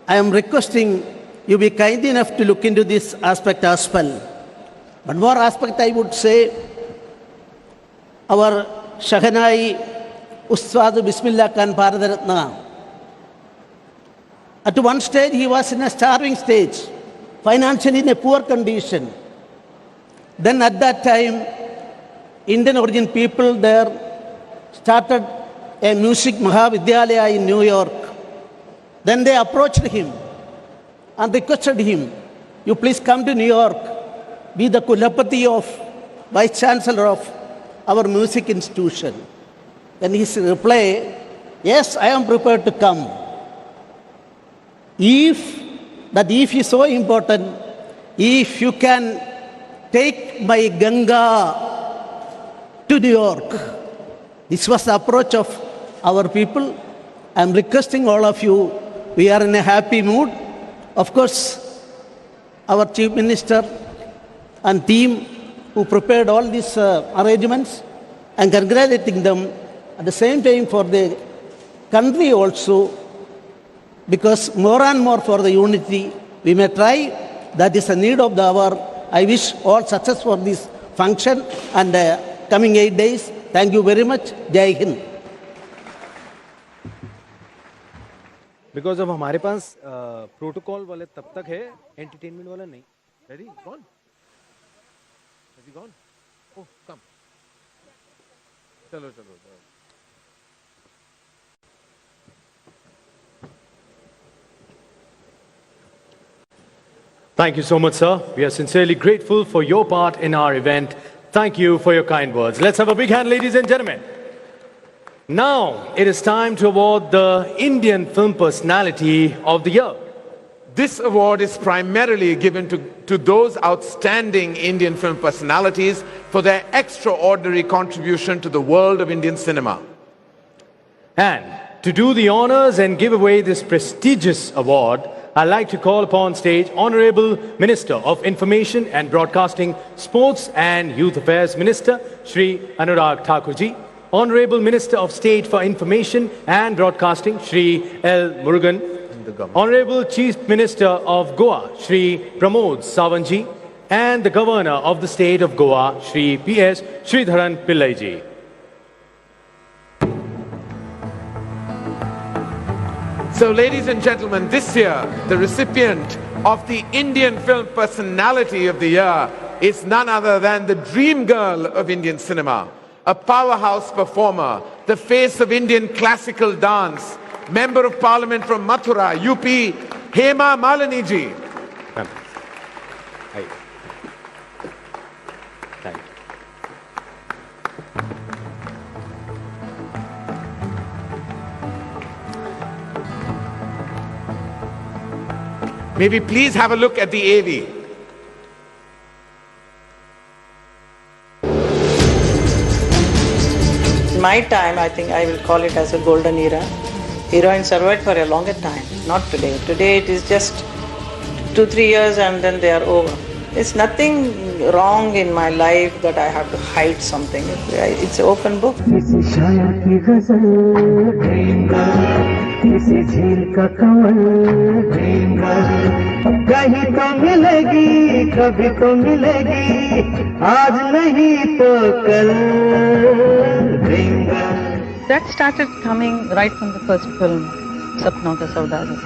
I am requesting you be kind enough to look into this aspect as well. One more aspect I would say, our Shahanai Ustad Bismillah Khan Bharatratna. At one stage, he was in a starving stage, financially in a poor condition. Then at that time, Indian origin people there started a music Mahavidyalaya in New York. Then they approached him and requested him, you please come to New York, be the Kulapati of, Vice Chancellor of our music institution. Then his reply, yes, I am prepared to come. If is so important, if you can take my Ganga to New York. This was the approach of our people. I am requesting all of you, we are in a happy mood. Of course, our Chief Minister and team who prepared all these arrangements, and congratulating them at the same time for the country also, because more and more for the unity, we may try. That is a need of the hour. I wish all success for this function and coming 8 days. Thank you very much. Jai Hind. Because अब हमारे पास protocol वाले तब तक है, entertainment वाला नहीं. Ready? Gone? Has he gone? Oh, come. Chalo, chalo, chalo. Thank you so much, sir. We are sincerely grateful for your part in our event. Thank you for your kind words. Let's have a big hand, ladies and gentlemen. Now, it is time to award the Indian Film Personality of the Year. This award is primarily given to those outstanding Indian film personalities for their extraordinary contribution to the world of Indian cinema. And to do the honors and give away this prestigious award, I'd like to call upon stage Honorable Minister of Information and Broadcasting, Sports and Youth Affairs Minister, Shri Anurag Thakurji, Honorable Minister of State for Information and Broadcasting, Shri L. Murugan, Honorable Chief Minister of Goa, Shri Pramod Savanji, and the Governor of the State of Goa, Shri P.S. Sridharan Pillaiji. So, ladies and gentlemen, this year, the recipient of the Indian Film Personality of the Year is none other than the dream girl of Indian cinema, a powerhouse performer, the face of Indian classical dance, Member of Parliament from Mathura, UP, Hema Malini ji. May we please have a look at the AV. My time, I think I will call it as a golden era. Heroines survived for a longer time, not today. Today it is just 2-3 years and then they are over. There's nothing wrong in my life that I have to hide something. It's an open book. किसी झील का कमल कहीं तो मिलेगी कभी तो मिलेगी आज नहीं तो कल. That started coming right from the first film, Sapno Ka Saudagar.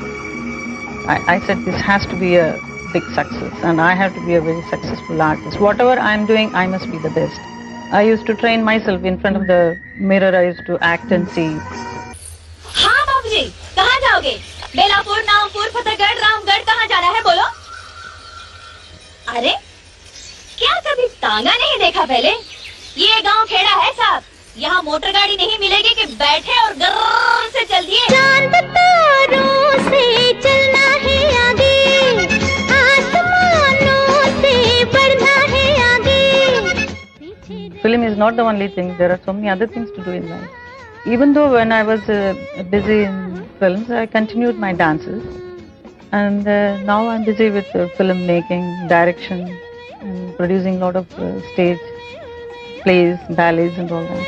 I said this has to be a big success and I have to be a very successful artist. Whatever I'm doing, I must be the best. I used to train myself in front of the mirror. I used to act and see. कहाँ जाओगे? बेलापुर, नामपुर, फतेहगढ़, रामगढ़ कहाँ जाना है बोलो? अरे क्या कभी तांगा नहीं देखा पहले? ये गांव खेड़ा है साहब. यहाँ मोटर गाड़ी नहीं मिलेगी कि बैठे और गर्र से चल दिए. चांद तारों से चलना है आगे, आसमानों से बढ़ना है आगे. Film is not the only thing. There are so many other things to do in life. Even though when I was busy in films, I continued my dances. And now I'm busy with film making, direction, and producing a lot of stage plays, ballets and all that.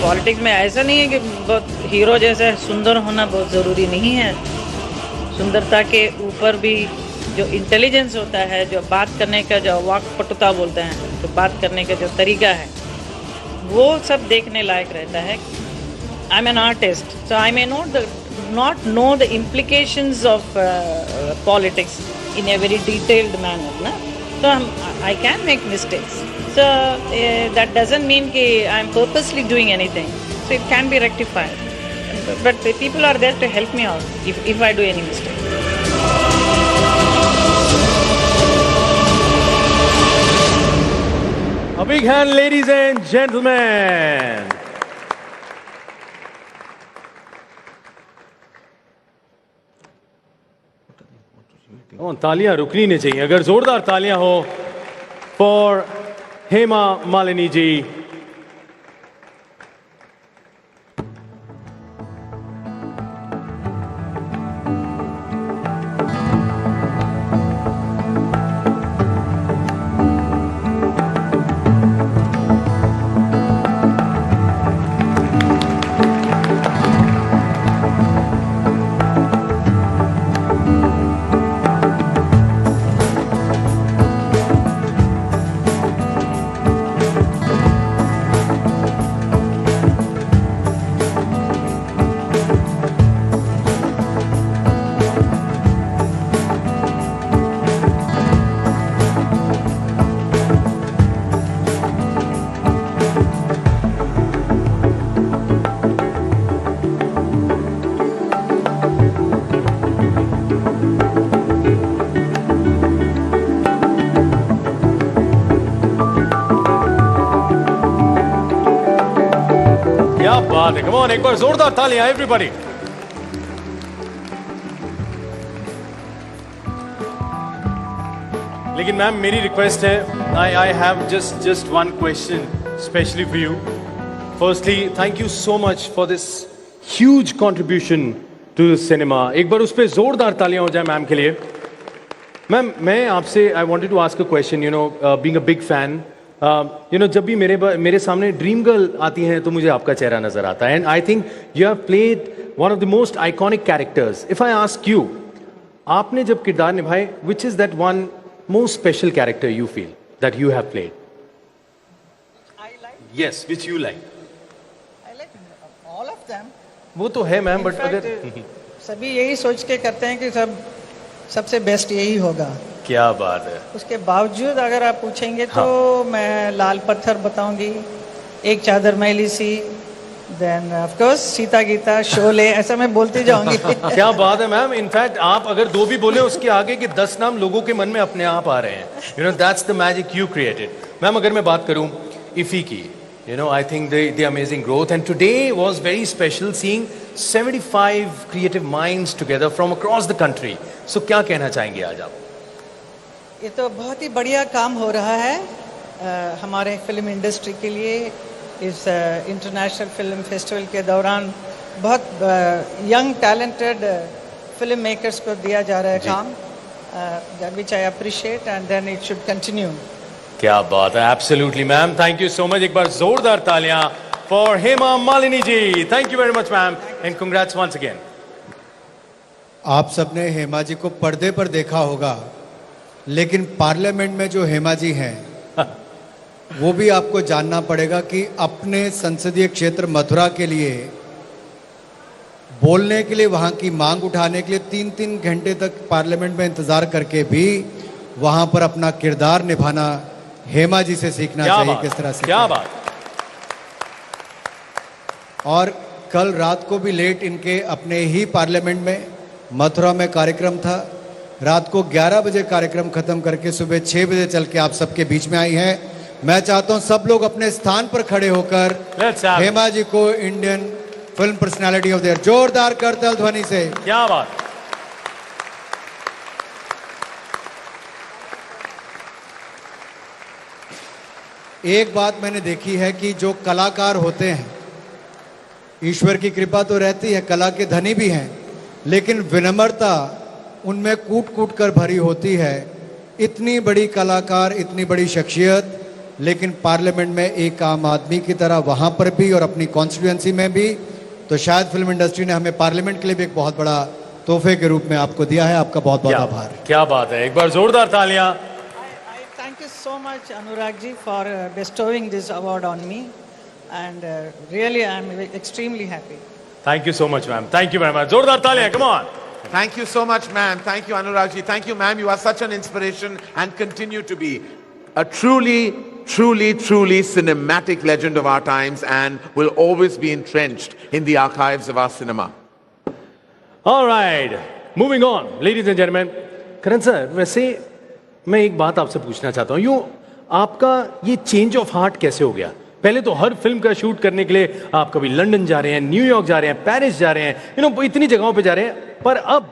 Politics में ऐसा नहीं है कि बहुत hero जैसे सुंदर होना बहुत ज़रूरी नहीं है. सुंदरता के ऊपर भी जो इंटेलिजेंस होता है, जो बात करने का जो वाक्पटुता बोलते हैं, तो बात करने का जो तरीका है, वो सब देखने लायक रहता है. I am an artist, so I may not know the implications of politics in a very detailed manner ना. So I can make mistakes. So that doesn't mean that I'm purposely doing anything. So it can be rectified. But the people are there to help me out if I do any mistake. A big hand, ladies and gentlemen. तालियां रुकनी नहीं चाहिए. अगर जोरदार तालियां हो for Hema Malini ji. बात है, come on, एक बार जोरदार तालियां एवरीबॉडी। लेकिन मैम मेरी रिक्वेस्ट है, I have just one question specially for you. Firstly thank you so much for this huge contribution to cinema. एक बार उस पर जोरदार तालियां हो जाए मैम के लिए। मैम मैं आपसे I wanted to ask a question, you know being a big fan, you know जब भी मेरे सामने ड्रीम गर्ल आती हैं तो मुझे आपका चेहरा नजर आता है, and I think you have played one of the most iconic characters. If I ask you, आपने जब किरदार निभाए, which is that one most special character you feel that you have played? I like? Yes, which you like? I like all of them. वो तो है ma'am, but अगर सभी यही सोच के करते हैं कि सबसे बेस्ट यही होगा। क्या बात है। उसके बावजूद अगर आप पूछेंगे तो मैं लाल पत्थर बताऊंगी, Ek Chadar Maili Si, then of course Seeta Geeta, Sholay, ऐसा मैं बोलती जाऊंगी। क्या बात है मैम। इनफैक्ट आप अगर 2 भी बोले उसके आगे के 10 नाम लोगों के मन में अपने आप आ रहे हैं। You know that's the magic you created. Ma'am अगर मैं बात करूं इफी की, you know, I think the amazing growth, and today was very special seeing 75 creative minds together from across the country. So क्या कहना चाहेंगे आज आप? ये तो बहुत ही बढ़िया काम हो रहा है हमारे फिल्म इंडस्ट्री के लिए। इस इंटरनेशनल फिल्म फेस्टिवल के दौरान बहुत यंग टैलेंटेड फिल्म मेकर्स को दिया जा रहा है काम, which I appreciate, and then it should continue. क्या बात है, absolutely ma'am, thank you so much. एक बार जोरदार तालियां for Hema Malini ji. Thank you very much ma'am, and congrats once again. आप सबने हेमा जी को पर्दे पर देखा होगा, लेकिन पार्लियामेंट में जो हेमा जी हैं वो भी आपको जानना पड़ेगा कि अपने संसदीय क्षेत्र मथुरा के लिए बोलने के लिए, वहां की मांग उठाने के लिए 3-3 घंटे तक पार्लियामेंट में इंतजार करके भी वहां पर अपना किरदार निभाना हेमा जी से सीखना चाहिए, किस तरह से। क्या बात। और कल रात को भी लेट इनके अपने ही पार्लियामेंट में मथुरा में कार्यक्रम था। रात को 11 बजे कार्यक्रम खत्म करके सुबह 6 बजे चल के आप सबके बीच में आई हैं। मैं चाहता हूं सब लोग अपने स्थान पर खड़े होकर हेमा जी को Indian film personality of the year जोरदार करताल ध्वनि से। क्या बात। एक बात मैंने देखी है कि जो कलाकार होते हैं, ईश्वर की कृपा तो रहती है, कला के धनी भी हैं, लेकिन विनम्रता उनमें कूट कूट कर भरी होती है। इतनी बड़ी कलाकार, इतनी बड़ी शख्सियत, लेकिन पार्लियामेंट में एक आम आदमी की तरह वहां पर भी और अपनी कॉन्स्टिट्यूएंसी में भी। तो शायद फिल्म इंडस्ट्री ने हमें पार्लियामेंट के लिए भी एक बहुत बड़ा तोहफे के रूप में आपको दिया है। आपका बहुत बहुत आभार। क्या बात है, एक बार जोरदार तालियां। Thank you so much, Anurag ji, for bestowing this award on me, and really I am extremely happy. Thank you so much, ma'am. Thank you very much. जोरदार तालियां, come on. Thank you so much, ma'am. Thank you, Anurag ji. Thank you, ma'am. You are such an inspiration and continue to be a truly cinematic legend of our times, and will always be entrenched in the archives of our cinema. All right, moving on, ladies and gentlemen. Karan sir, वैसे मैं एक बात आपसे पूछना चाहता हूँ, यूँ आपका ये चेंज ऑफ हार्ट कैसे हो गया? पहले तो हर फिल्म का शूट करने के लिए आप कभी लंदन जा रहे हैं, न्यूयॉर्क जा रहे हैं, पेरिस जा रहे हैं, यू नो इतनी जगहों पे जा रहे हैं, पर अब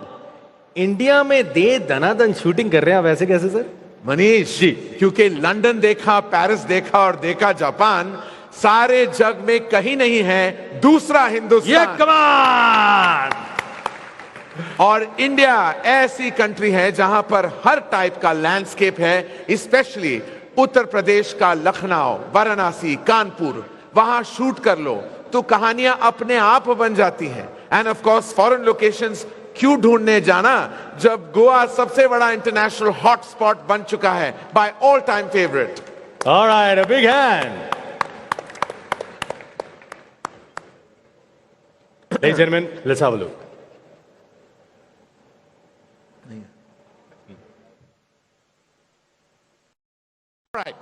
इंडिया में दे दनादन शूटिंग कर रहे हैं, वैसे कैसे सर? मनीष जी, क्योंकि लंदन देखा, पेरिस देखा और देखा जापान, सारे जग में कहीं नहीं है दूसरा हिंदुस्तान। ये कमाल। और इंडिया ऐसी कंट्री है जहां पर हर टाइप का लैंडस्केप है, स्पेशली उत्तर प्रदेश का लखनऊ, वाराणसी, कानपुर, वहां शूट कर लो तो कहानियां अपने आप बन जाती हैं। End of course foreign locations क्यों ढूंढने जाना जब गोवा सबसे बड़ा इंटरनेशनल हॉटस्पॉट बन चुका है, by all time favourite. Alright, a big hand. Ladies and gentlemen, let's have a look. Right.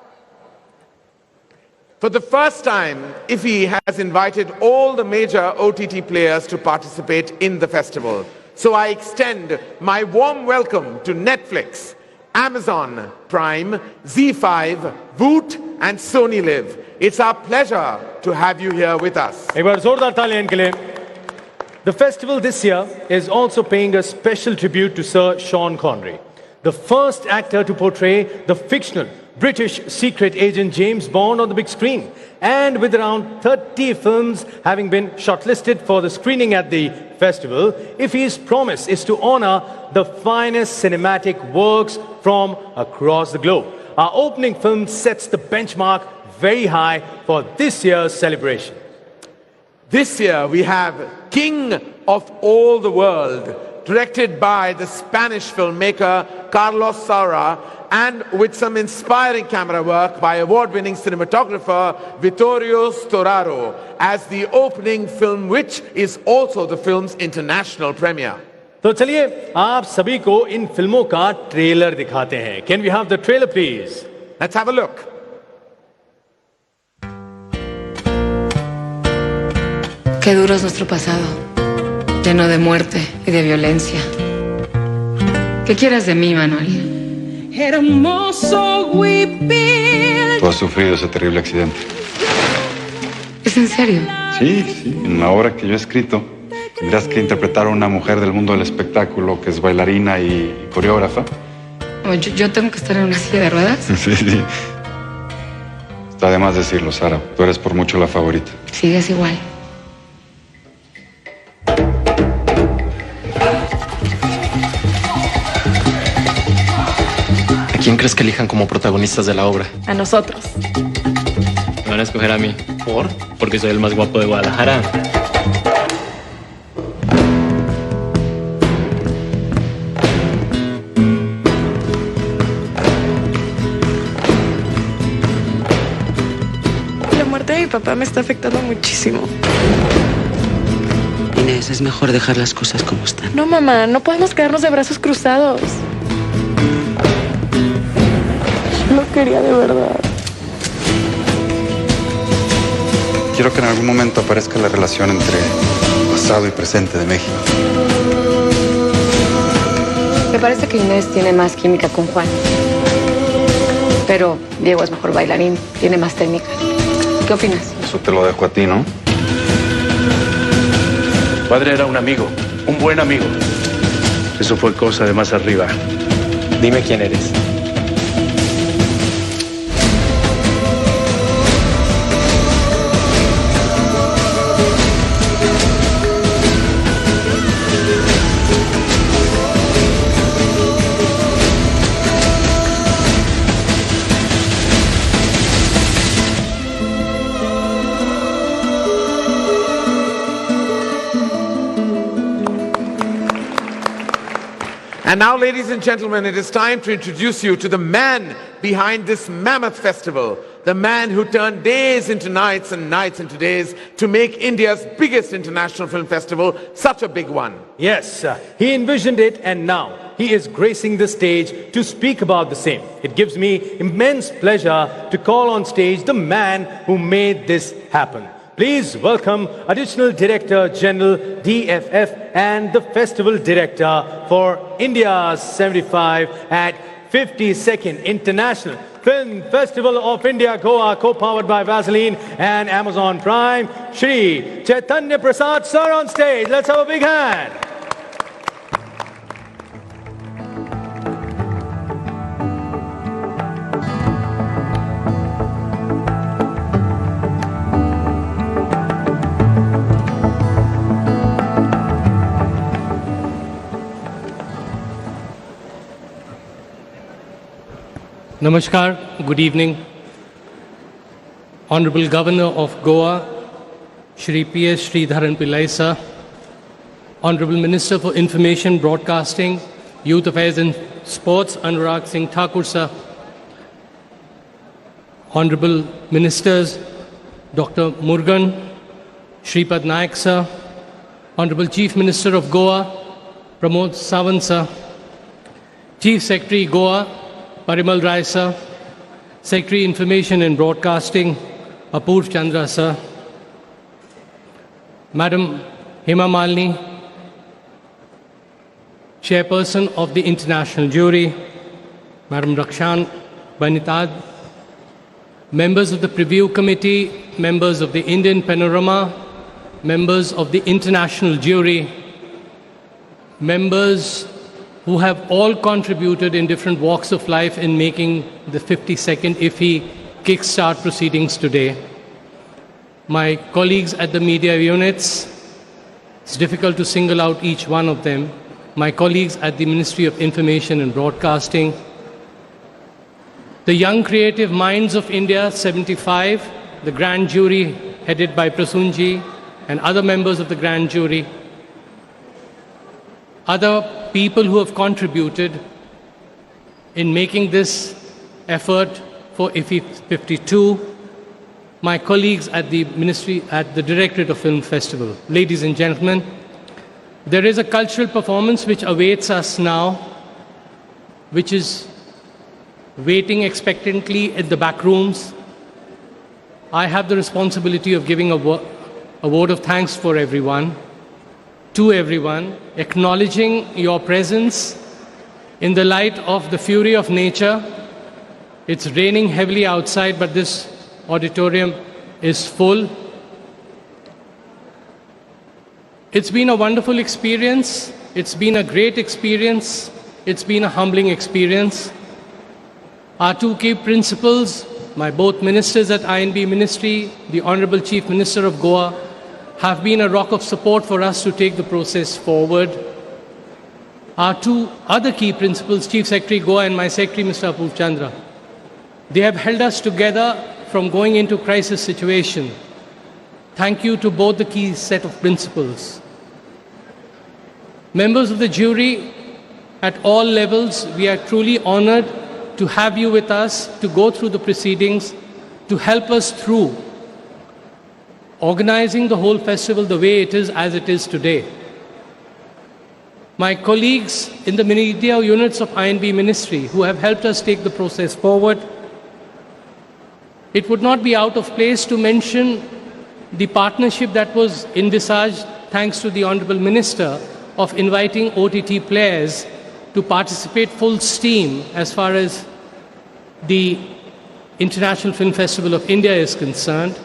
For the first time, IFFI has invited all the major OTT players to participate in the festival. So I extend my warm welcome to Netflix, Amazon Prime, ZEE5, Voot and Sony Live. It's our pleasure to have you here with us. एक बार जोरदार तालियां इनके लिए. The festival this year is also paying a special tribute to Sir Sean Connery, the first actor to portray the fictional British secret agent James Bond on the big screen. And with around 30 films having been shortlisted for the screening at the festival, Iffy's promise is to honor the finest cinematic works from across the globe. Our opening film sets the benchmark very high for this year's celebration. This year we have King of All the World, directed by the Spanish filmmaker Carlos Saura, and with some inspiring camera work by award-winning cinematographer Vittorio Storaro as the opening film, which is also the film's international premiere. तो चलिए आप सभी को इन फिल्मों का trailer दिखाते हैं. Can we have the trailer please? Let's have a look. Qué duro es nuestro pasado, lleno de muerte y de violencia. ¿Qué quieres de mí, Manuel? Hermoso huipil. Tú has sufrido ese terrible accidente. ¿Es en serio? Sí, sí. En la obra que yo he escrito, tendrás que interpretar a una mujer del mundo del espectáculo que es bailarina y coreógrafa. ¿Yo tengo que estar en una silla de ruedas? Sí, sí. Está de más decirlo, Sara. Tú eres por mucho la favorita. Sigues igual. ¿A quién crees que elijan como protagonistas de la obra? A nosotros. Me van a escoger a mí. ¿Por? Porque soy el más guapo de Guadalajara. La muerte de mi papá me está afectando muchísimo. Inés, es mejor dejar las cosas como están. No, mamá, no podemos quedarnos de brazos cruzados. Lo quería de verdad. Quiero que en algún momento aparezca la relación entre pasado y presente de México. Me parece que Inés tiene más química con Juan. Pero Diego es mejor bailarín, tiene más técnica. ¿Qué opinas? Eso te lo dejo a ti, ¿no? Tu padre era un amigo, un buen amigo. Eso fue cosa de más arriba. Dime quién eres. And now, ladies and gentlemen, it is time to introduce you to the man behind this mammoth festival, the man who turned days into nights and nights into days to make India's biggest international film festival such a big one. Yes, he envisioned it and now he is gracing the stage to speak about the same. It gives me immense pleasure to call on stage the man who made this happen. Please welcome Additional Director General DFF and the Festival Director for India's 75 at 52nd International Film Festival of India, Goa, co-powered by Vaseline and Amazon Prime, Shri Chaitanya Prasad sir on stage. Let's have a big hand. Namaskar, good evening. Honorable Governor of Goa, Shri P.S. Sridharan Pillai sir, Honorable Minister for Information, Broadcasting, Youth Affairs and Sports, Anurag Singh Thakur sir, Honorable Ministers, Dr. Murugan, Shripad Naik sir, Honorable Chief Minister of Goa, Pramod Sawant sir, Chief Secretary Goa, Parimal Rai sir, Secretary Information and Broadcasting, Apurv Chandra sir, Madam Hema Malini, Chairperson of the International Jury, Madam Rakshan Banitad, members of the Preview Committee, members of the Indian Panorama, members of the International Jury, members who have all contributed in different walks of life in making the 52nd IFFI Kickstart proceedings today. My colleagues at the media units, it's difficult to single out each one of them. My colleagues at the Ministry of Information and Broadcasting, the Young Creative Minds of India 75, the Grand Jury headed by Prasunji and other members of the Grand Jury, other people who have contributed in making this effort for IFFI 52, my colleagues at the Ministry, at the Directorate of Film Festival. Ladies and gentlemen, there is a cultural performance which awaits us now, which is waiting expectantly in the back rooms. I have the responsibility of giving a word of thanks for everyone, to everyone, acknowledging your presence in the light of the fury of nature. It's raining heavily outside, but this auditorium is full. It's been a wonderful experience. It's been a great experience. It's been a humbling experience. Our two key principals, my both ministers at INB Ministry, the Honorable Chief Minister of Goa, have been a rock of support for us to take the process forward. Our two other key principals, Chief Secretary Goa and my Secretary, Mr. Apoorv Chandra, they have held us together from going into crisis situation. Thank you to both the key set of principals. Members of the jury at all levels, we are truly honored to have you with us to go through the proceedings, to help us through organizing the whole festival the way it is as it is today. My colleagues in the media units of INB Ministry who have helped us take the process forward, it would not be out of place to mention the partnership that was envisaged thanks to the Honorable Minister of inviting OTT players to participate full steam as far as the International Film Festival of India is concerned.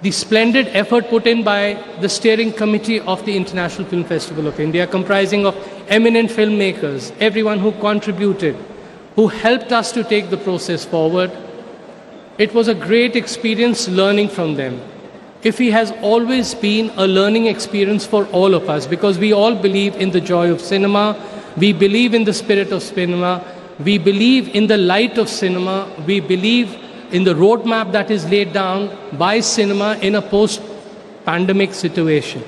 The splendid effort put in by the steering committee of the International Film Festival of India, comprising of eminent filmmakers, everyone who contributed, who helped us to take the process forward. It was a great experience learning from them. IFFI has always been a learning experience for all of us because we all believe in the joy of cinema, we believe in the spirit of cinema, we believe in the light of cinema, we believe in the roadmap that is laid down by cinema in a post-pandemic situation.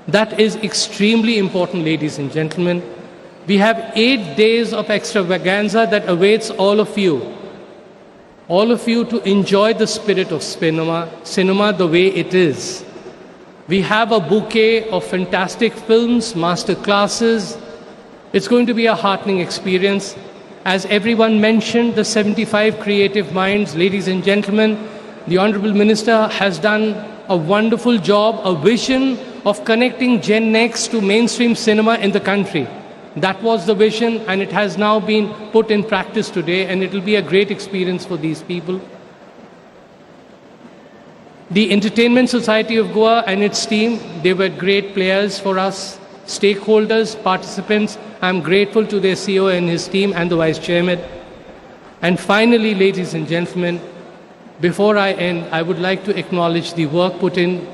That is extremely important, ladies and gentlemen. We have 8 days of extravaganza that awaits all of you to enjoy the spirit of cinema the way it is. We have a bouquet of fantastic films, master classes. It's going to be a heartening experience. As everyone mentioned, the 75 creative minds, ladies and gentlemen, the Honorable Minister has done a wonderful job, a vision of connecting Gen X to mainstream cinema in the country. That was the vision, and it has now been put in practice today, and it will be a great experience for these people. The Entertainment Society of Goa and its team, they were great players for us, stakeholders, participants. I'm grateful to their CEO and his team and the Vice Chairman. And finally, ladies and gentlemen, before I end, I would like to acknowledge the work put in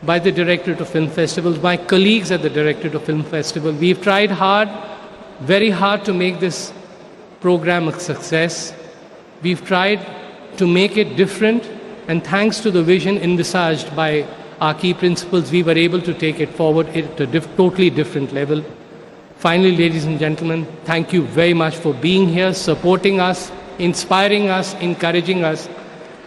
by the Directorate of Film Festivals, my colleagues at the Directorate of Film Festival. We've tried hard, very hard to make this program a success. We've tried to make it different, and thanks to the vision envisaged by our key principals, we were able to take it forward at a totally different level. Finally, ladies and gentlemen, thank you very much for being here, supporting us, inspiring us, encouraging us.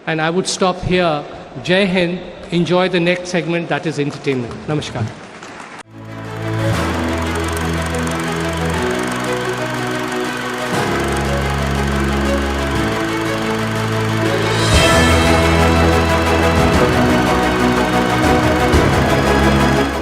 And I would stop here. Jai Hind. Enjoy the next segment, that is entertainment. Namaskar.